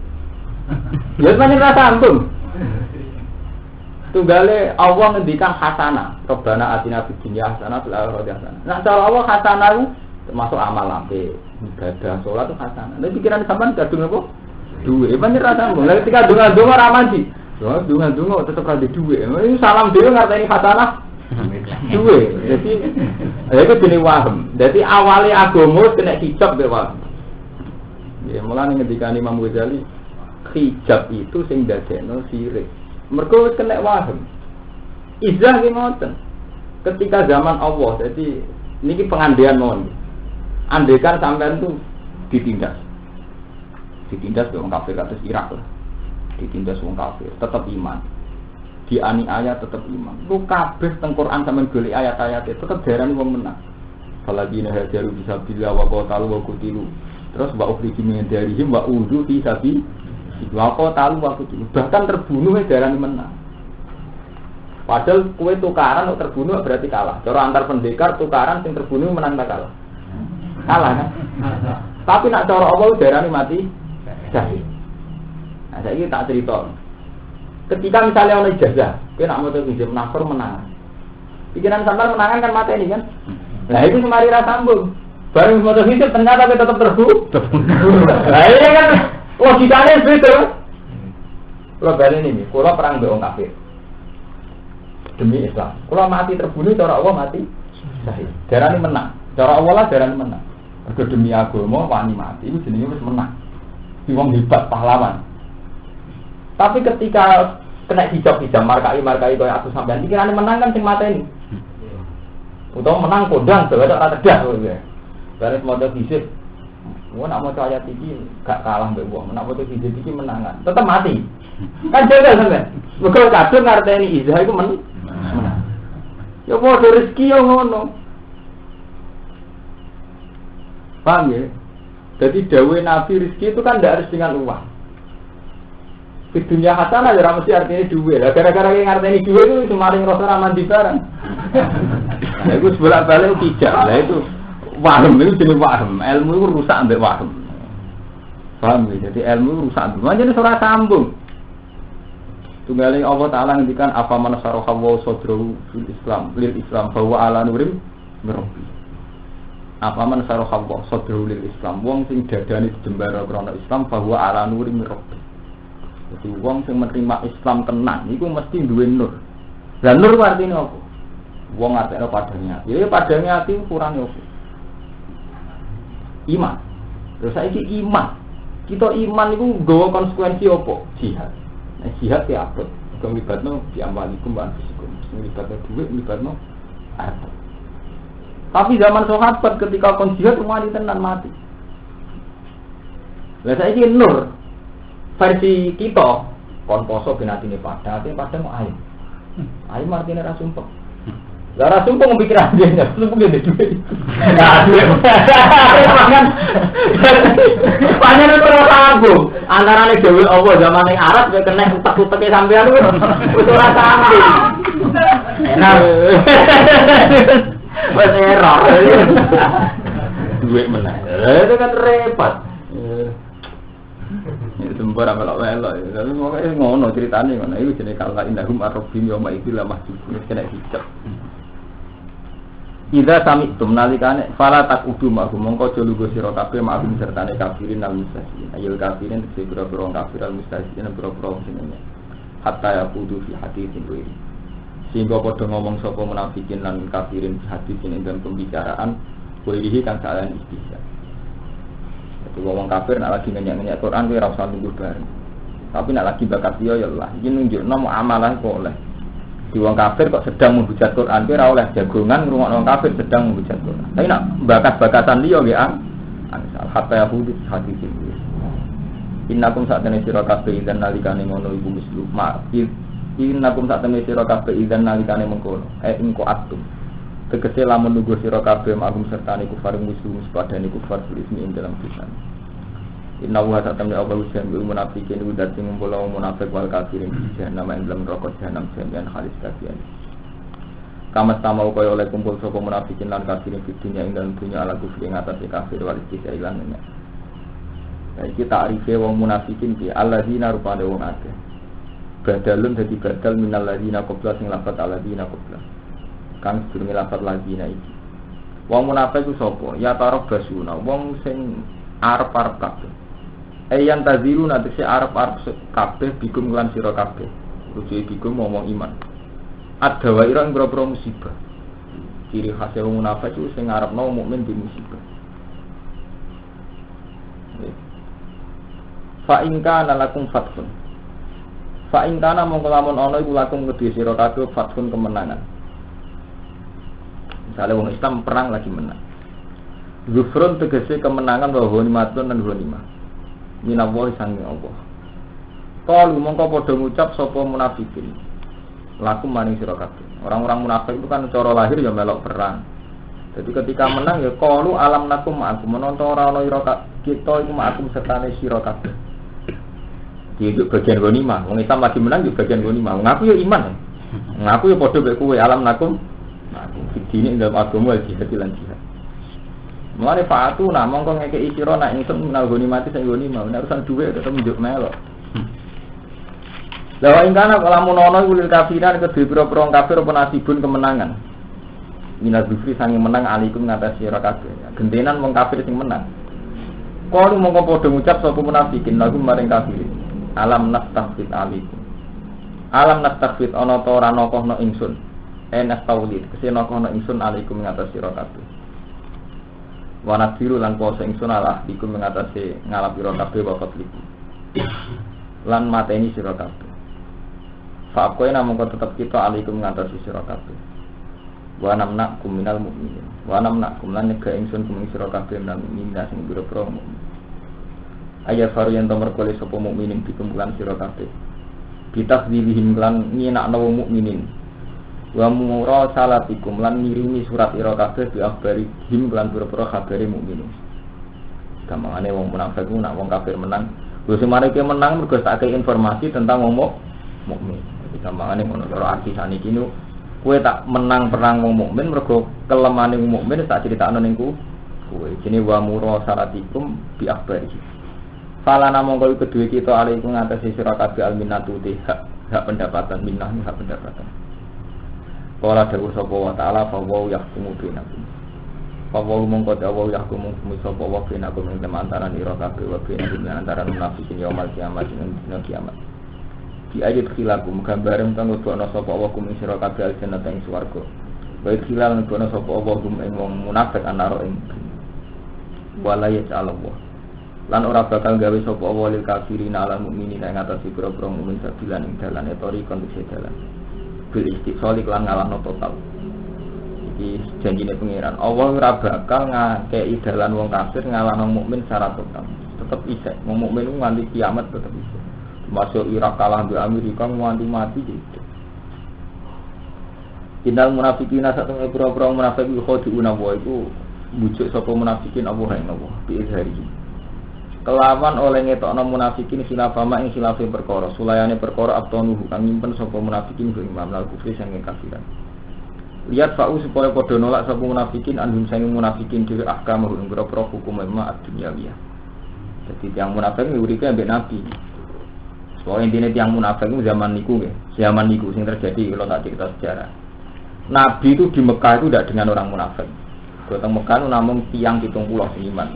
Ya pancen ra sambung. Tunggale Allah ngendikan hasanah, Rabbana atina fid dunya hasanah fil akhirati hasanah. Nah, cara Allah hasanah itu termasuk amal apik, ibadah, salat itu hasanah. Nek pikiran sampean kadung apa? Duit. Pancen ra sambung. Lah ketika donga-donga ra mandi. Donga-donga tetep ra duit. Ini salam dhewe ngarteni hasanah. Duwe, jadi itu jenis waham. Jadi awalnya agama kena hijab be waham. Ya mulane ketika Imam Ghazali hijab itu sing dadekno sirik. Mergo wis kena waham. Izah ki ngoten. Ketika zaman Allah, jadi niki pengandian mawon. Andekan sampean tuh ditindas. Ditindas wong kafir kados Irak lah. Ditindas wong kafir, tetap iman. Dianiaya tetap iman. Lu kabeh teng Quran sampean golek ayat-ayat itu tetep darani wong menang. Faladina hajaru fisabilillah wa qatalu wa qutilu. Terus wa ukhriju min darihim wa udu fi sabi wa qatalu wa qutilu. Bahkan terbunuh darani menang. Padahal kowe tukaran kok terbunuh berarti kalah. Cara antar pendekar tukaran sing terbunuh menang ta kalah? Kalah kan? Tapi nak cara Allah darani mati syahid. Nah saiki tak cerita. Ketika misalnya orang ijazah, kita nak mau terjadi menafur menang. Pikiran sampai menangan kan mata ini kan. Nah itu semari rasa sambung. Baru mau terjadi ternyata kita tetap terbunuh. Nah ini kan logikanya begitu. Kalau balik ini, kalau perang dengan kafir demi Islam, kalau mati terbunuh, cara Allah mati syahid. Darah ini menang. Cara Allah lah darah ini menang. Kalau demi agama wani mati, itu jenisnya harus menang. Wong hebat pahlawan. Tapi ketika kena hijab-hijab markai kaya aku sampean pikiran menang kan sing mata ini. Utawa menang kondang sebab ora cerdas kowe. Bare modal hijab. Wong nak maca ayat iki gak kalah mbek wong. Nak maca hijab iki menangan, tetep mati. Kan jaga sampean. Mergo kadung ngarteni izah iku menang. Ya padha rezeki yo ngono. Paham ya? Jadi dawuh Nabi rezeki itu kan tidak harus dengan uang. Di dunia hasanah ya mesti artinya duit lah. Gara-gara yang artinya duit itu semarin rasa ramadi barang. Nah itu sebolak-balik tidak. Nah itu waham itu jenis waham. Ilmu itu rusak ambil waham. Paham ya? Jadi ilmu itu rusak ambil. Jadi surah sambung. Tunggalnya Allah Ta'ala ngendikan apa man saraha wa sadrahu fil Islam lil Islam bahwa ala nurim ngerobbi. Apa man saraha wa sadrahu lil Islam. Wong sing dadane jembara krana Islam bahwa ala nurim ngerobbi. Jadi wong sing menerima Islam tenan iku mesti duwe nur. Lah nur artine apa? Wong artine padane ati. Ya padane ati ukurane apa? Iman. Terus saiki iman. Kita iman iku nggawa konsekuensi apa? Jihad. Nah, jihad ya apa? Nglibatno diamalikum lan fisikum. Nglibatno duit, nglibatno harta. Tapi zaman sahabat ketika kon jihad wani tenan mati. Lah saiki nur versi kita kon poso ben atine padha mau ayo. Ayo artine ra sumpek. Lah ra sumpek mikir aja, sumpek gede duit. Nah, duit. Panjenengan ora sambung. Antarane dhewe Allah zaman ning Arab kowe kena utek-uteke sampean wis ora sambung. Enak. Wes error. Duit meneh. Itu kan repot. Sumber melok-melok. Tapi pokoke ngono ceritane ngono. Iku jenenge kala indahum arrobim yauma idzil mahjubun kena hijab. Idza sami'tum nalikane fala taqudu ma'hum mongko aja lungguh sira kabeh ma'hum sertane kafirin al mustahziin. Ayul kafirin tegese pira-pira kafir al mustahziin pira-pira sing ngene. Hatta yaqudu fi haditsin wa sehingga padha ngomong sapa munafikin lan kafirin fi haditsin ing dalam pembicaraan kuwi kang salan istihza. Jadi wong kafir nak lagi nyanyi Quran kuwi ora usah nunggu bareng. Tapi nak lagi bakat dia ya Allah, iki nunjukno muamalah kok oleh. Di wong kafir kok sedang menghujat Quran, kowe ora oleh jagongan ngrungokno wong kafir sedang menghujat Quran. Tapi nak bakat-bakatan liya nggih angsal hatta yahudi hadis iki. Innakum sa'tene sira kabeh idzan nalikane ngono iku mislu ma. Innakum sa'tene sira kabeh idzan nalikane mengkono. Engko atum. Tegese lamun nunggu sira kabeh magum sertane kufar muslim sepadane kufar ismi ing dalam pisan. Inna wa ta'ala Allah ujian bil munafiqin udat sing ngumpul munafik wal kafirin jahanam ing dalam neraka jahanam jami'an khalis kafian. Kama sama kaya oleh kumpul sapa munafikin lan kafirin di dunia ing dalam dunia ala kufri ing atase kafir wal istisya ilannya. Iki ta'rife wong munafikin ki alladzina rupane wong akeh. Badalun dadi badal minal ladzina qabla sing lafat alladzina qabla. Kang durunge lafat ladzina iki. Wong munafik ku sapa? Ya tarab basuna, wong sing arep-arep kabeh. Ayan tazilu nanti si arab kabeh bikum lan sira kabeh. Rujuk bikum ngomong iman. Ada wae ira ngrobro musibah. Ciri khas wong munafik iku sing ngarepno mukmin di musibah. Fa in kana lakum fathun. Fa in kana mongko lamun ana iku lakum kedhe sira kabeh fathun kemenangan. Misalnya wong Islam perang lagi menang. Zufrun tegese kemenangan wa ghanimatun lan ghanimah. Minallahi sangi Allah. Qalu mongko padha ngucap sapa munafikin. Lakum maring sira kabeh. Orang-orang munafik itu kan cara lahir ya melok perang. Jadi ketika menang ya qalu alam nakum ma'akum menonton ora ana ira kita iku ma'akum sertane sira kabeh. Iki bagian ghanimah. Wong Islam lagi menang juga bagian ghanimah. Ngaku ya iman. Ngaku ya padha mek kowe alam nakum ma'akum. Dene dalam agama jihad lan jihad. Mulane faatu nak mongko ngekeki sira nak ingsun menal goni mati sing goni mau nek urusan dhuwit tetep njuk melok. Lah ingkana lamun ana iku lil kafiran kedhe pira-pira kafir apa nasibun kemenangan. Minaz zufri sange menang alikum ngatas sira kabeh. Gentenan wong kafir sing menang. Qalu mongko padha ngucap sapa munafikin lagu maring kafirin. Alam nastahfid alikum. Alam nastahfid ana ta ora nokohno ingsun. Enak taulid kesena kono ingsun alikum ngatas sira kabeh. Wana biru lan kuasa ingsun Allah iku mengatasi ngalap sira kabeh wakat liku. Lan mateni sira kabeh. Fa kowe namung tetep kita alaikum ngatasi sira kabeh. Wa namnakum minal mukminin. Wa namnakum lan nega ingsun kuming sira kabeh lan minna sing biro-biro mukmin. Ayat varian nomor kali sapa mukminin dikumpulan sira kabeh. Bitakdzilihim lan nginakno wong mukminin. Wa mura salatikum lan ngirimi surat ira kabeh bi akhbari him lan pira-pira kabare mukmin. Gamane wong munafik ku nak wong kafir menang, lho semare ki menang mergo tak kei informasi tentang wong mukmin. Jadi gamane ngono cara arti saniki niku kowe tak menang perang wong mukmin mergo kelemane wong mukmin tak critakno ning kowe. Jenenge wa mura salatikum bi akhbari. Fala namung kowe kedue kita alaikum ngatasi sira kabeh alminatu hak pendapatan minnah hak pendapatan. Kala dawuh sapa wa ta'ala fa wa yahkumu bainakum. Fa wa mongko dawuh yahkumu sapa wa bainakum ing antarané ira kabeh wa bainakum antara munafikin yaumul kiamat ing dina kiamat. Di ayat khilakum gambaran kang ono sapa wa kum sira kabeh aljannah ing swarga. Wa khilalan ono sapa wa kum ing wong munafik anaro ing wala ya'lamu. Lan ora bakal gawe sapa wa lil kafirin ala mukminin ing atase pira-pira mukmin sabilan ing dalane tori kondisi dalan. Bil istiqsali lan ngalahno total. Iki janjine pangeran. Allah ora bakal ngakei dalan wong kafir ngalahno mukmin secara total. Tetep isih wong mukmin ku nganti kiamat tetep isih. Masuk Irak kalah di Amerika nganti mati gitu. Innal munafiqina satune pira-pira munafik iku khodiuna wa iku bujuk sapa munafikin Allah ing Allah bi izhari. Kelawan oleh ngetokno munafikin khilafama ing khilafe perkara sulayane perkara abtonuhu kang nyimpen sapa munafikin ing mamlal kufri sange kafiran. Lihat fa'u supaya padha nolak sapa munafikin andum sange munafikin dhewe ahkam ing pira-pira hukum ma ad-dunyawiyah. Dadi tiyang munafik uripe ambek nabi. Soale intine tiyang munafik itu zaman niku nggih, zaman niku sing terjadi kalau tak cerita sejarah. Nabi itu di Mekah itu tidak dengan orang munafik. Di Mekah itu namun tiyang 70 sing iman.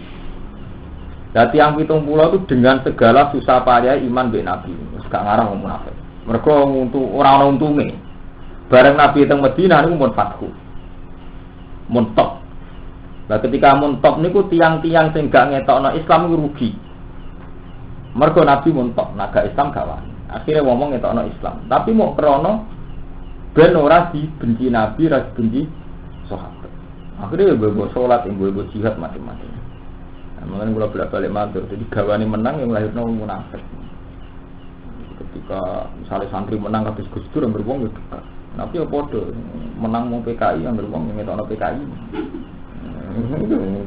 Nah, tiang 70 itu dengan segala susah payah iman be Nabi. Gak ngarang wong munafik. Mergo ora ana untunge. Bareng Nabi teng Madinah niku mun fathu. Mun top. Nah, ketika mun top niku tiang-tiang sing gak ngetokno Islam iku rugi. Mergo Nabi mun top, naga Islam gak wani. Akhire ngomong ngetokno Islam. Tapi mau krana ben ora dibenci Nabi, ora dibenci sahabat. Akhirnya gue sholat, gue jihad macam-macam. Nah, makanya kalau bolak-balik matur, jadi gawane menang yang lahirnya munafik. Ketika misalnya santri menang habis Gus Dur yang beruang itu dekat. Tapi ya podo menang mau PKI yang beruang yang ngetokno PKI.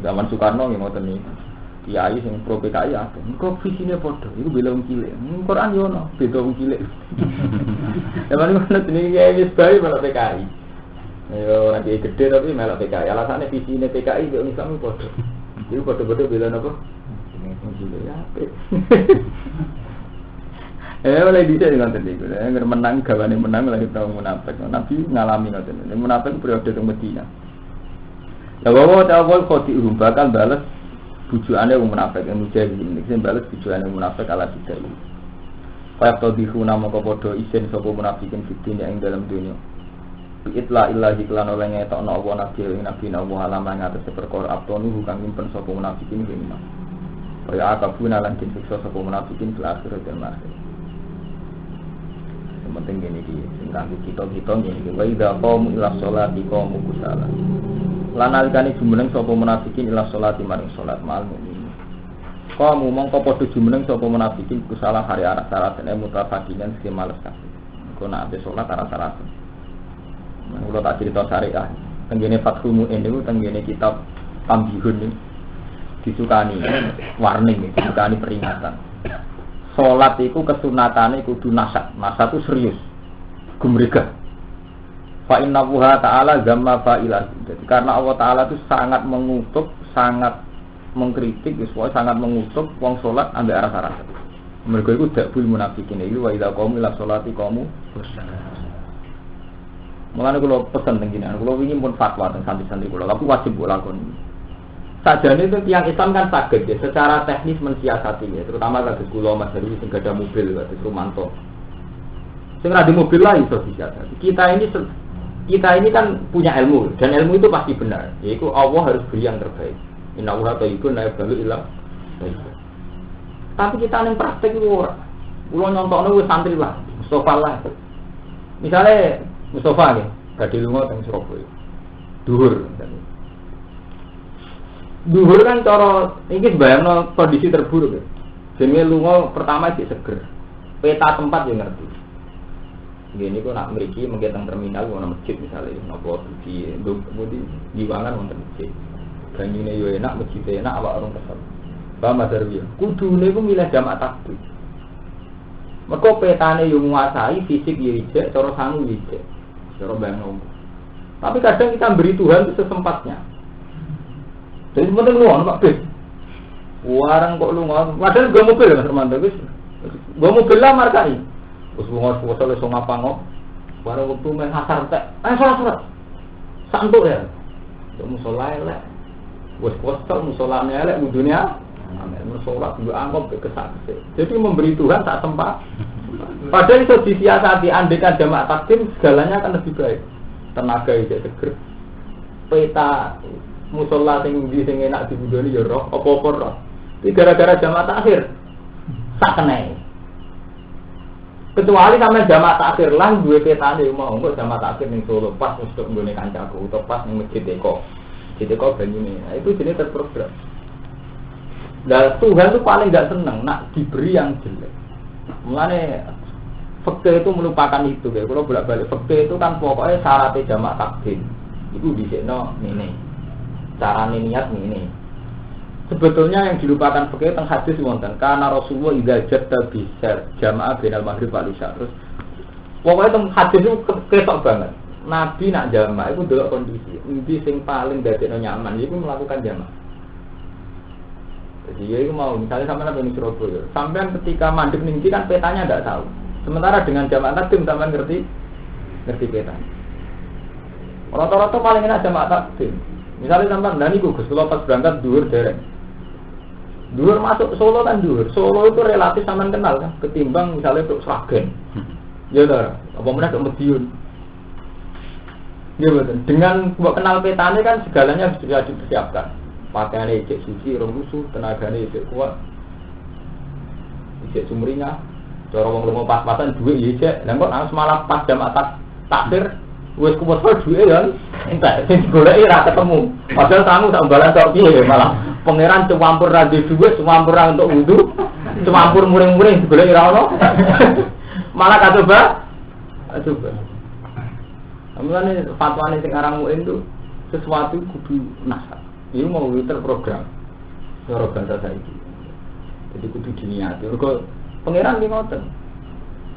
Zaman Soekarno yang ngoten iki. Kiai sing pro PKI apa? Kok visine podo? Iku bela wong cilik. Quran yo ono, beda wong cilik. Zaman ngono jenenge kiai wis bae malah PKI. Ayo nanti gede tapi malah PKI. Alasannya visine PKI yo Islam podo. Iku podo-podo bela napa? Wong cilik ya. Oleh bisa dengan tadi, menang gawane menang lagi tahu munafik. Nabi ngalami ngoten. Munafik periode teng Madinah. Ya wae ta'awul qadi'uhum bakal balas bujukane wong munafik yang mujahidin. Sing balas bujukane munafik ala sidai. Fa tadhihuna maka padha isin sapa munafikin fitin ing dalam dunia. Bi'itla illahi lan ora ngetokno apa nabi ing nabi Allah alama ngates perkara abtonu kang nyimpen sapa munafikin ing iman. Kaya akabuna lan disiksa sapa munafikin fil akhirat dan akhir. Penting gini di singkang kita ngene wa idza qamu ila sholati qamu kusala lan alikane jumeneng sapa munafikin ila sholati maring salat mal mukmin qamu mongko padha jumeneng sapa munafikin kusala hari arah salatene mutafakinan sing males kabeh engko nek salat arah salat kula tak crito syariah tengene Fathul Mu'in niku tengene kitab Tambihun disukani warning disukani peringatan. Salat itu kesunatane kudu nasab. Nasab itu serius. Gumregah. Fa inna Allaha ta'ala zamma fa'ilah. Jadi karena Allah Ta'ala itu sangat mengutuk, sangat mengkritik, sangat mengutuk wong salat ambek arah-arah. Mergo iku dakbul munafikin iki wa idza qamu ila sholati qamu kusala. Mulane kula pesen teng jenengan, kula wingi pun fatwa teng santri-santri kula, tapi wajib kula lakoni. Sajane itu tiang Islam kan saged ya, secara teknis mensiasati ya, terutama kados kula Mas Heri sing ada mobil kados Rumanto. Sing ada mobil lah iso disiasati. Kita ini kan punya ilmu dan ilmu itu pasti benar. Yaitu Allah harus beri yang terbaik. Inna Allaha thayyibun la yaqbalu illa thayyiban. Tapi kita ning praktek itu ora. Kula nyontokno wis santri lah, Mustafa lah. Misale Mustafa nggih, badhe lunga teng Surabaya. Dhuwur Duhur kan cara iki bayangno kondisi terburuk ya. Jenenge lunga pertama iki seger. Peta tempat yo ngerti. Ngene iku nak mriki mengke teng terminal ono masjid misale napa di diwangan wonten masjid. Banyune yo enak, masjid enak, awak urung kesel. Pak Madarwi, kudune iku milih jamak takbir. Mergo petane yo nguasai fisik yo ijek, cara sangu ijek. Cara bayangno. Tapi kadang kita beri Tuhan itu sesempatnya. Jadi penting lu ono Pak Bis. Warang kok lu ngono. Padahal gua mobil Mas Romanto wis. Gua mobil lah markai. Wis lunga foto iso ngapangok. Bareng wektu men asar tek. Salat. Santuk ya. Musola elek. Wis kosong musolane elek dunia. Amen. Musola juga angkop kesak-kesik. Jadi memberi Tuhan tak tempat. Padahal itu disiasati andekan jamaah takdim segalanya akan lebih baik. Tenaga itu seger. Peta musola sing ndi sing enak dibudoni ya roh apa-apa roh. Iki gara-gara jamaah takhir. Sak keneh. Kecuali sampe jamaah takhir lan duwe petane mau engko jamaah takhir ning Solo pas untuk nggone kancaku utawa pas ning Masjid Eko. Masjid Eko banyune. Nah, itu jenis terprogram. Lah Tuhan tuh paling enggak seneng nak diberi yang jelek. Mulane fikih itu melupakan itu ya. Kalau bolak-balik fikih itu kan pokoknya syaratnya jamaah takdim. Itu disekno ngene. Carane niat ini. Sebetulnya yang dilupakan fikih teng hadis wonten karena Rasulullah idza jatta bisar jamaah bainal maghrib wal isya. Terus pokoknya teng hadis itu ketok banget. Nabi nak jamaah itu delok kondisi. Inti sing paling dadekno nyaman iku melakukan jamaah. Jadi ya itu mau misalnya sampean nang Surabaya, sampean ketika mandek ning kan petanya enggak tahu. Sementara dengan jamaah takdim sampean ngerti petanya. Rata-rata paling enak jamaah takdim. Misalnya sampai nani Gus, kalau pas berangkat dhuwur dereng. Dhuwur masuk Solo kan dhuwur. Solo itu relatif sampean kenal kan, ketimbang misalnya untuk Sragen. Ya dah, apa meneh ke Madiun. Ya betul. Dengan buat kenal petane kan segalanya sudah dipersiapkan. Pakaiannya ijek suci, rong lusuh, tenagane ijek kuat. Ijek sumringah. Cara wong lunga pas-pasan duwe ijek. Lah kok harus malah pas jamaah takdir wis kuwasa duwe kan entek sing digoleki ra ketemu. Padahal sangu sak balan tok piye malah pangeran cuwampur ra duwe cuwampur ra untuk wudu, cuwampur muring-muring digoleki ra ono. Malah kacoba. Amane fatwane sing aran muin itu sesuatu kudu nasab. Iku mau terprogram. Cara bahasa saiki. Jadi kudu diniati. Mergo pangeran ki ngoten.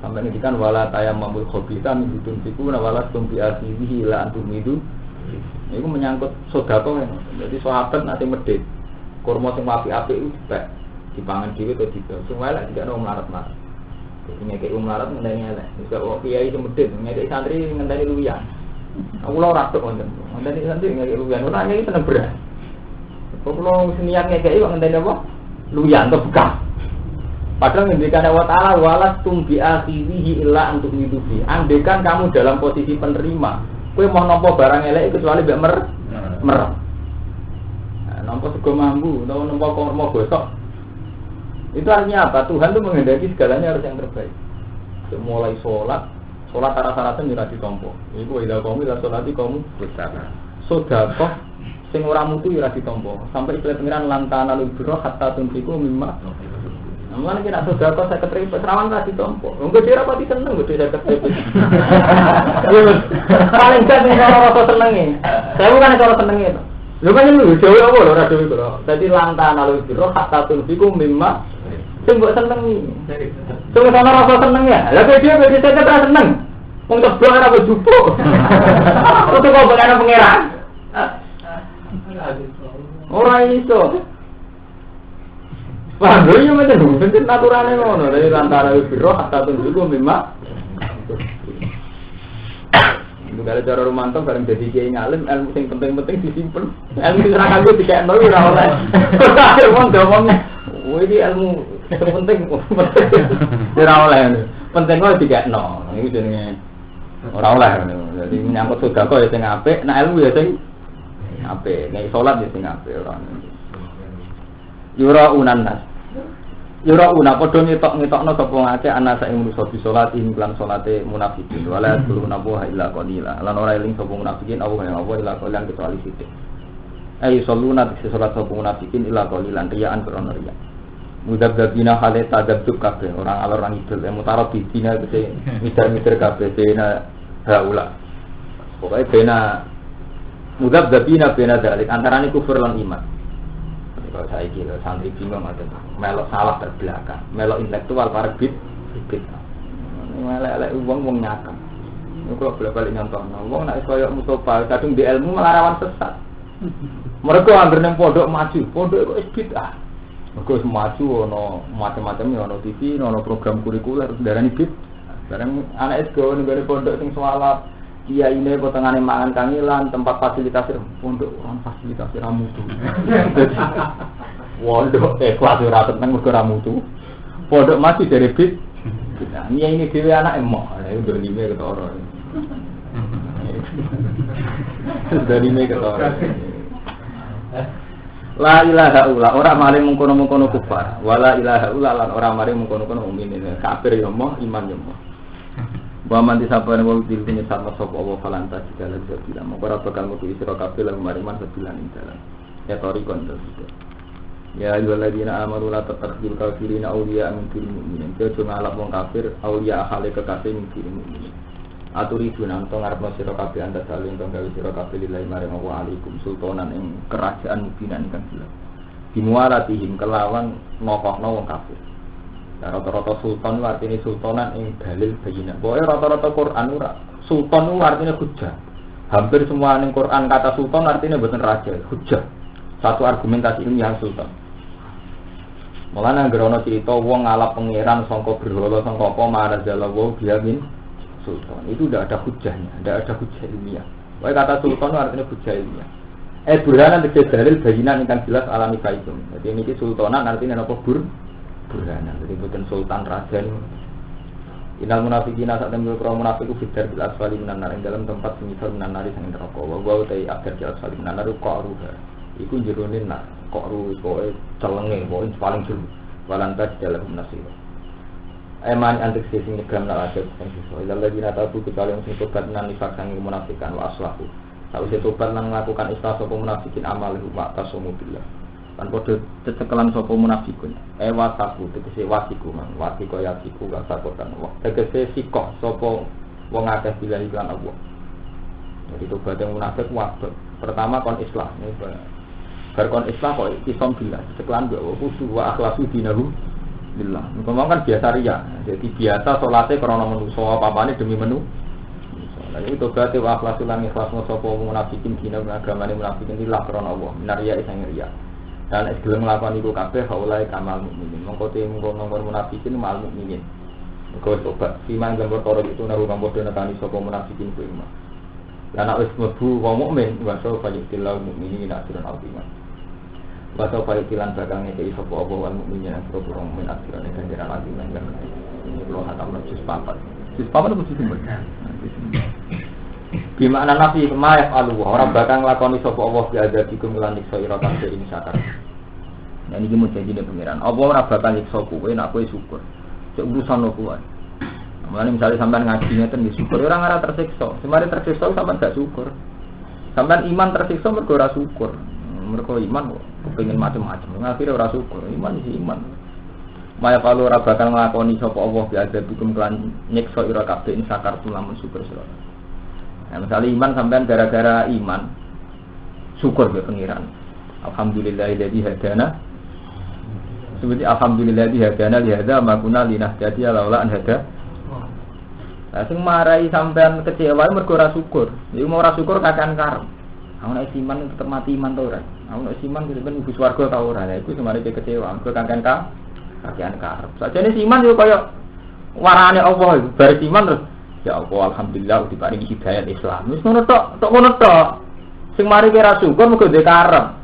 Sampai ngendikan wala tayammamul khabitha min tunfiku wala tumbi asihi la antum itu. Iku menyangkut sedekah. Jadi sahabat nanti medhit. Kurma sing apik-apik iku dipek dipangan dhewe to didol. Sing elek tidak ono mlarat-mlarat. Jadi ngekek mlarat ngenteni elek. Wis kok kiai sing medhit, ngekek santri ngenteni luwihan. Aku lho ora tok wonten. Ngenteni santri ngekek luwihan. Ora ngekek seneng beras. Kok kula niat ngekek kok ngenteni apa? Luwihan to bekah. Padahal ngendikan Allah Ta'ala walas tumbi akhirihi illa untuk hidupi. Andekan kamu dalam posisi penerima, kowe mau nampa barang elek kecuali mbek merem. Nah, nampa sego mambu atau nampa kurma gosok. Itu artinya apa? Tuhan itu menghendaki segalanya harus yang terbaik. Mulai sholat syarat-syaratnya ora ditampa. Iku ida kaum ila sholati kaum besar. Sedekah sing ora mutu ora ditampa. Sampai istilah pengiran lantana lubro hatta tunfiku mimma. Namun kita sudah kok saya keterima serawan tadi tompo. Enggak dia rapati seneng gede saya keterima. Paling gak nih kalau rasa senengnya. Saya bukan kalau senengnya itu. Lu kan lu jauh apa lo rasa itu lo. Jadi lantan lalu itu hatta tunfiku mimma. Sungguh seneng. Sungguh sama rasa senengnya. Lalu dia bagi saya keterima seneng. Untuk doa apa jupo. Untuk kau pengen pengeran. Orang itu. Wah, dulu yang macam itu, naturalnya ngono. Dari antara biro, hatta tunjuku memang. Itu kalau cara romanto, bareng jadi kiai ngalim, ilmu yang penting-penting disimpan. Ilmu diserahkan gue dikain dulu, ora oleh. Ada orang ngomongnya, ini ilmu penting, ora oleh. Penting gue dikain no. Ini jenenge ora oleh. Jadi menyangkut sedekah ya sing apik, nah ilmu ya sing apik, nek salat ya sing apik ora. Yura unanas. Yura una padha ngetok-ngetokno sapa ngake ana sak manusa bi salat ing lan salate munafikin wala yaquluna wa illa qalila. Lan ora eling sapa munafikin apa yang apa illa qalilan kecuali sithik. Ai saluna bi salat sapa munafikin illa qalilan riyaan krono riya. Mudabdabina hale tadabbub kabeh orang alor orang idul mutarab bidina kese mider-mider kabeh dena haula. Pokoke bena mudabdabina bena dalik antarane kufur lan iman. Kalau saya kira santri bingung ada melok salah terbelakang, melok intelektual para bid, melek uang nyakam. Ini kalau bolak-balik nyontoh, uang nak koyok musofa, kadang di ilmu melarawan sesat. Mereka hampir neng pondok maju, pondok itu bid'ah. Mereka maju, ono macam-macamnya, ono TV, ono program kurikuler, darah ini bid. Barang anak SGO negara pondok sing swalap. Iya ini potongan mangan kangilan tempat fasilitas pondok orang fasilitas ramu tu. Pondok kelas rapat nang mergo ramu tu. Pondok masih dari bit. Nah, ini dhewe anak emok. Lah udah lime ketara. Sudah lime ketara. La ilaha illa ora mari mungkono-mungkono kufar. Wala ilaha illa lan ora mari mungkono-mungkono mukmin. Kafir yo moh, iman yo moh. Waman disabane wong dilune sama sapa Allah falanta segala sesuatu. Ora bakal metu isra kabeh lan mariman sebilan ing dalan. Ya tori konten. Ya ayyuhalladzina amanu la tattakhidul kafirina awliya min dunil mu'minin. Aja ngalap wong kafir awliya ahale kekasih min dunil mu'minin. Aturi dunang to ngarepno sira kabeh anda saling to gawe sira kabeh lillahi maring Allah alaikum sultanan ing kerajaan mubinan ingkang jelas. Bimualatihim kelawan nokohno wong kafir. Rata-rata sultan itu artinya sultanan yang dalil bayinah. Pokoknya rata-rata Quran itu sultan itu artinya hujah. Hampir semua yang Quran kata sultan artinya bukan raja, hujah. Satu argumentasi ilmiah sultan. Mulanya gerono cerita wong ngalap pangeran sangka berhala sangka apa marah jalawo biamin sultan. Itu tidak ada hujahnya, tidak ada hujah ilmiah. Pokoknya kata sultan itu artinya hujah ilmiah. Burhanan tegese dalil bayinah ingkang jelas alami kaitum. Jadi ini sultanan artinya apa burhanan, jadi bukan sultan raja ini. Inal munafiqina saat temui kaum munafik itu fitar bil asfali minan nar dalam tempat semisal minan nar sang neraka. Wa utai akhir bil asfali minan nar qaruha. Iku jerone nar qaru iku celenge poin paling jero. Walantas dalam nasib. Eman antik sing nyegam nak aja sing iso. Ila lagi nata bu kecuali sing tobat nan nifak sang munafikan wa aslahu. Sausé tobat lan melakukan istilah sapa munafikin amal wa tasumu billah. Kan padha cecekelan sapa munafikun. Wasaku tegese wasiku man. Wasiko ya siku gak sakotan. Tegese sikok sapa wong akeh bila iklan Allah. Jadi tobat yang munafik wabah. Pertama kon islah. Bar kon islah kok isom billah. Cecekelan mbok kudu wa akhlasu dinahu billah. Ngomong kan biasa riya. Jadi biasa salate krana menungso apa-apane demi menu. Lah iki tobat wa akhlasu lan ikhlasno sapa munafikin dina agamane munafikin lillah krana Allah. Minariya sing riya. Dan es gelem nglakoni iku kabeh haulai kamal mukminin. Mongko te mongko munafikin mal mukminin. Mongko tobat siman gambar toro itu naru gambar denatani sapa munafikin ku iman. Lan nek wis mlebu wong mukmin wa sa fayitil mukminin ajran azima. Wa sa fayitilan bakal ngekeki sapa apa wal mukminin pro-pro mukmin ajran ganjaran azima lan ini kula hatam juz 4. Juz 4 itu mesti simbol. Gimana nabi kemayaf alu orang bakal nglakoni sapa Allah biadabikum lan nyiksa ira kabeh ini sakar. Nah iki mung janjine pangeran. Apa ora bakal nyiksa kowe nek kowe syukur. Cek urusan kowe. Mulane misalnya sampean ngaji ngeten nggih syukur ora ngara tersiksa. Semare tersiksa sampean gak syukur. Sampean iman tersiksa mergo ora syukur. Mergo iman kok kepengin macam-macam. Akhire ora syukur. Iman iki iman. Maya kalau ora bakal nglakoni sapa Allah biadabikum lan nyiksa ira kabeh ini sakar lamun syukur sira. Nah, misalnya iman sampean gara-gara iman syukur ke pengiran. Alhamdulillahilladzi hadana. Seperti alhamdulillahilladzi hadana li hadza ma kunna linahtadiya laula an hada. Lah sing marai sampean kecewa mergo ora syukur. Iku mau ora syukur kakean karep. Ana nek iman tetep mati iman ta ora? Ana nek iman kudu ben ibu swarga ta ora. Lah iku semare kecewa mergo kakean kakean karep. Sajane iman yo kaya warane Allah iku bar iman terus ya Allah alhamdulillah diparingi hidayah Islam. Wis ngono tok ngono tok. Sing mari kira syukur mergo ndek karep.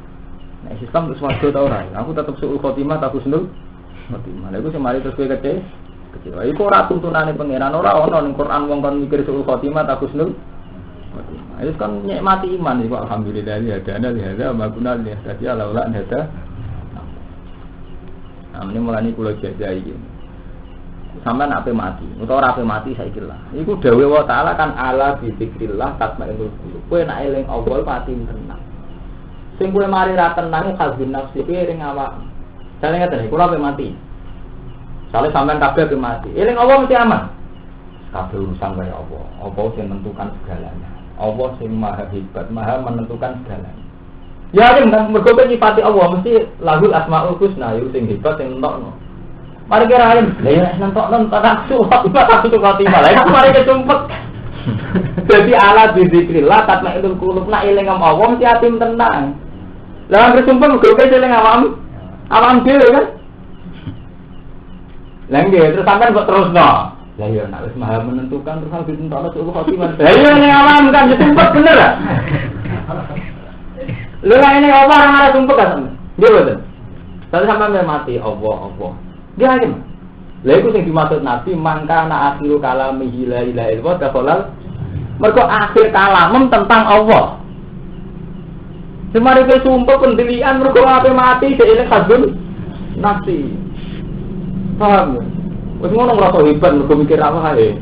Nek sistem terus swarga ta ora. Aku tetep suul khotimah ta husnul khotimah. Lha iku sing mari terus kowe kecewa. Iku ora tuntunane pangeran ora ana ning Quran wong kon mikir suul khotimah ta husnul khotimah. Wis kan nikmati iman iku alhamdulillah ya dana li hadza ma kunna li hadiya laula an hada. Nah, ini mulane kula jajai iki. Sampeyan ape mati, utawa ape mati saiki lah. Iku dawuh wa taala kan ala bi zikrillah tatma'innul qulub. Kowe nek eling Allah pati tenang. Sing kowe mari ra tenang kalbun nafsi kowe ring awak. Jane ngeten iki kula ape mati. Sale sampeyan kabeh ape mati. Eling Allah mesti aman. Kabeh urusan kaya Allah. Allah sing menentukan segalanya. Allah sing maha hebat, maha menentukan segalanya. Ya kan mergo nyifati Allah mesti lahul asmaul husna yo sing hebat sing entokno. Mari kira alim, ya nonton tak surat khotimah. Lah iku mari kecumpet. Dadi alat zikrillah tatma'innul qulub nak eling Allah mesti ati tenang. Lah kecumpet mergo kowe eling awam dhewe kan. Lah nggih terus sampean kok terusno. Lah ya nek wis maha menentukan terus harus ditentukan surat khotimah. Lah iya ning awam kan kecumpet bener lah. Lha ini Allah ora ngara sumpek kan. Nggih mboten. Tapi sampean mati Allah. Dia aja. Lha iku sing dimaksud Nabi mangka na akhiru kalamihi la ilaha illallah dakhalal. Mergo akhir kalam tentang Allah. Semari ke sumpah pendirian mergo ape mati dhewe kadun nafsi. Paham ya? Wis ngono ngrasa hebat mergo mikir apa ae.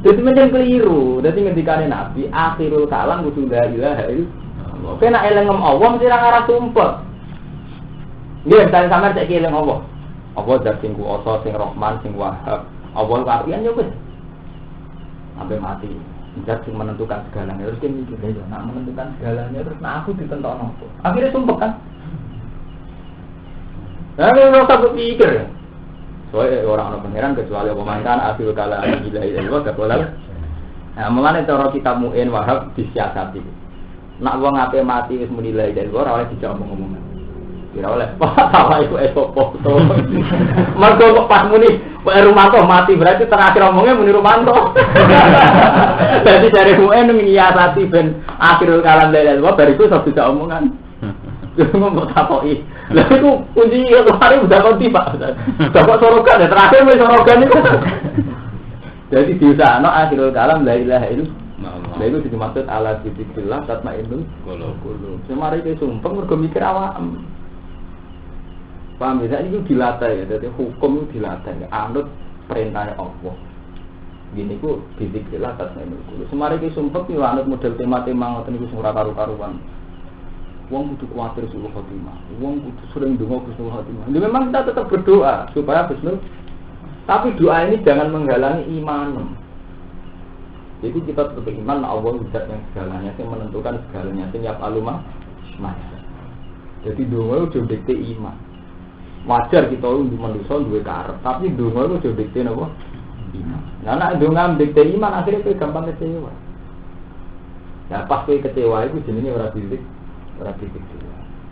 Dadi mencen keliru. Dadi ngendikane Nabi akhirul kalam kudu la ilaha illallah. Kena eling Allah mesti ra ngarah sumpah. Nggih, sampeyan saiki eling Allah. Allah zat sing kuwasa, sing Rahman, sing Wahhab. Allah kapian yo wis. Sampai mati. Zat sing menentukan segalanya. Terus dia mikir, ya nak menentukan segalanya terus nah aku ditentokno apa? Akhirnya sumpah kan. Nah, kalau tak berpikir. Soalnya orang-orang pangeran kecuali apa mantan akhir kala ila ila kakolal. Nah, mulane cara kitab Mu'in Wahhab disiasati. Nak wong ape mati wis muni la ilaha illallah ora oleh dijawab-omongan. Kira oleh, salah itu esopok to. Mergo kok pas muni Pak Rumanto mati berarti terakhir omongnya muni Rumanto. Jadi dari UN menyiasati ben akhirul kalam dalil wa bariku sok tidak omongan. Ngomong takoki. Lah itu kunci kemarin udah kok tiba. Dapat sorogan ya terakhir wis sorogan itu. Jadi diusahano akhirul kalam la ilaha illallah. Lah itu dimaksud ala dzikrillah tatmainnul qulub. Semari ke sumpeng mergo mikir awak. Paham ya, ini dilatih ya, jadi hukum itu dilatih, anut perintahnya Allah. Gini ku bizikrillah tasma'ul qulub. Semari ki sumpek yo anut model tema-tema ngoten niku sing ora karu-karuan. Wong kudu kuwatir husnul khotimah. Wong kudu sering ndonga husnul khotimah. Jadi memang kita tetap berdoa supaya husnul. Tapi doa ini jangan menghalangi iman. Jadi kita tetap iman Allah zat yang segalanya, yang menentukan segalanya, yang alumah. Jadi doa itu dikte iman. Wajar kita untuk manusia duwe karep, tapi doa itu dikte napa? Iman. Nah nek doa dikte iman akhirnya kowe gampang kecewa. Ya pas kowe kecewa itu jenenge ora didik, ora didik.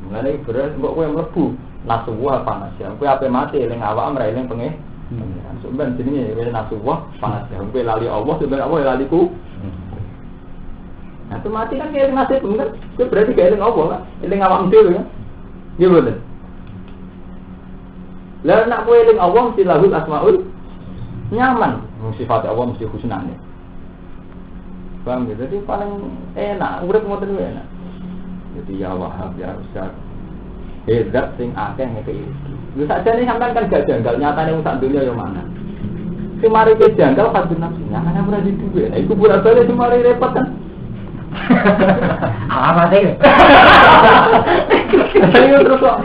Mulane beres kok kowe mlebu nasuwa panas ya. Kowe ape mati eling awak ora eling pengen. Sebenarnya jenenge nasuwa panas ya. Kowe lali Allah sebenarnya Allah lali ku. Nah, itu mati kan kayak nasib bener. Itu berarti kayak eling Allah kan. Eling awam dhewe kan. Nggih bener. Lah nek kowe eling Allah mesti lahul asmaul nyaman. Sifat Allah mesti husna. Paham ya? Jadi paling enak, urip ngoten wae enak. Jadi ya Wahhab ya Ustaz. Zat sing akeh ngekeki rezeki. Lu sakjane sampean kan gak janggal nyatane wong sak donya yo mana. Sing mari ke janggal kadung nafsu. Nyatane ora di duwe. Nah iku bolak-balik mari repot kan. Apa sih? Saya terus kok.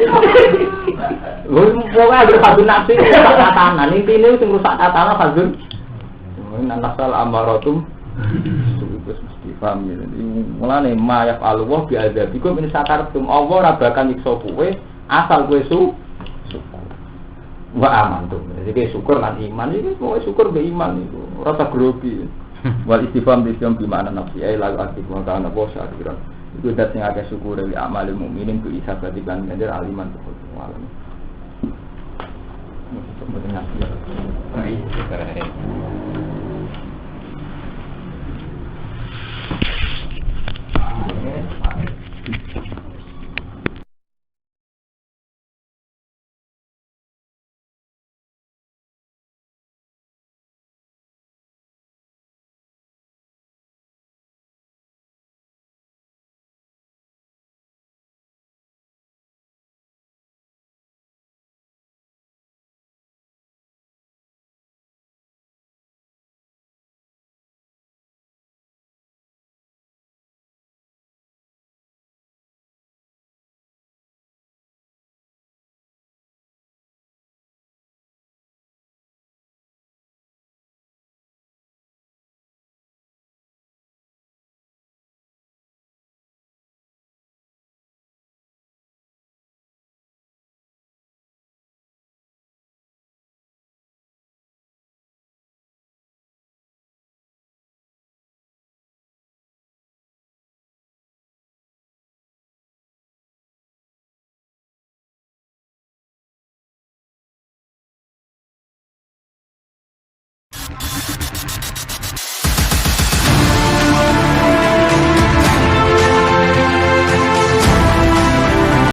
Wong ada kadung nafsu rusak tatanan. Intine sing rusak tatanan kadung. Nasal amaratum. Terus mesti paham ya. Mulane mayaf Allah bi adzabikum in sakartum Allah ora bakal nyiksa kowe asal kowe syukur. Wa amantum. Jadi syukur lan iman iki kowe syukur be iman iku. Ora tak grogi. Wal istifham bisam bi makna nafsi ay la aktif wa kana bosa akhiran. Itu dat sing akeh syukur li amalil mukminin ku isa katiban kandir aliman tuh alam. Mesti mendengar. Baik,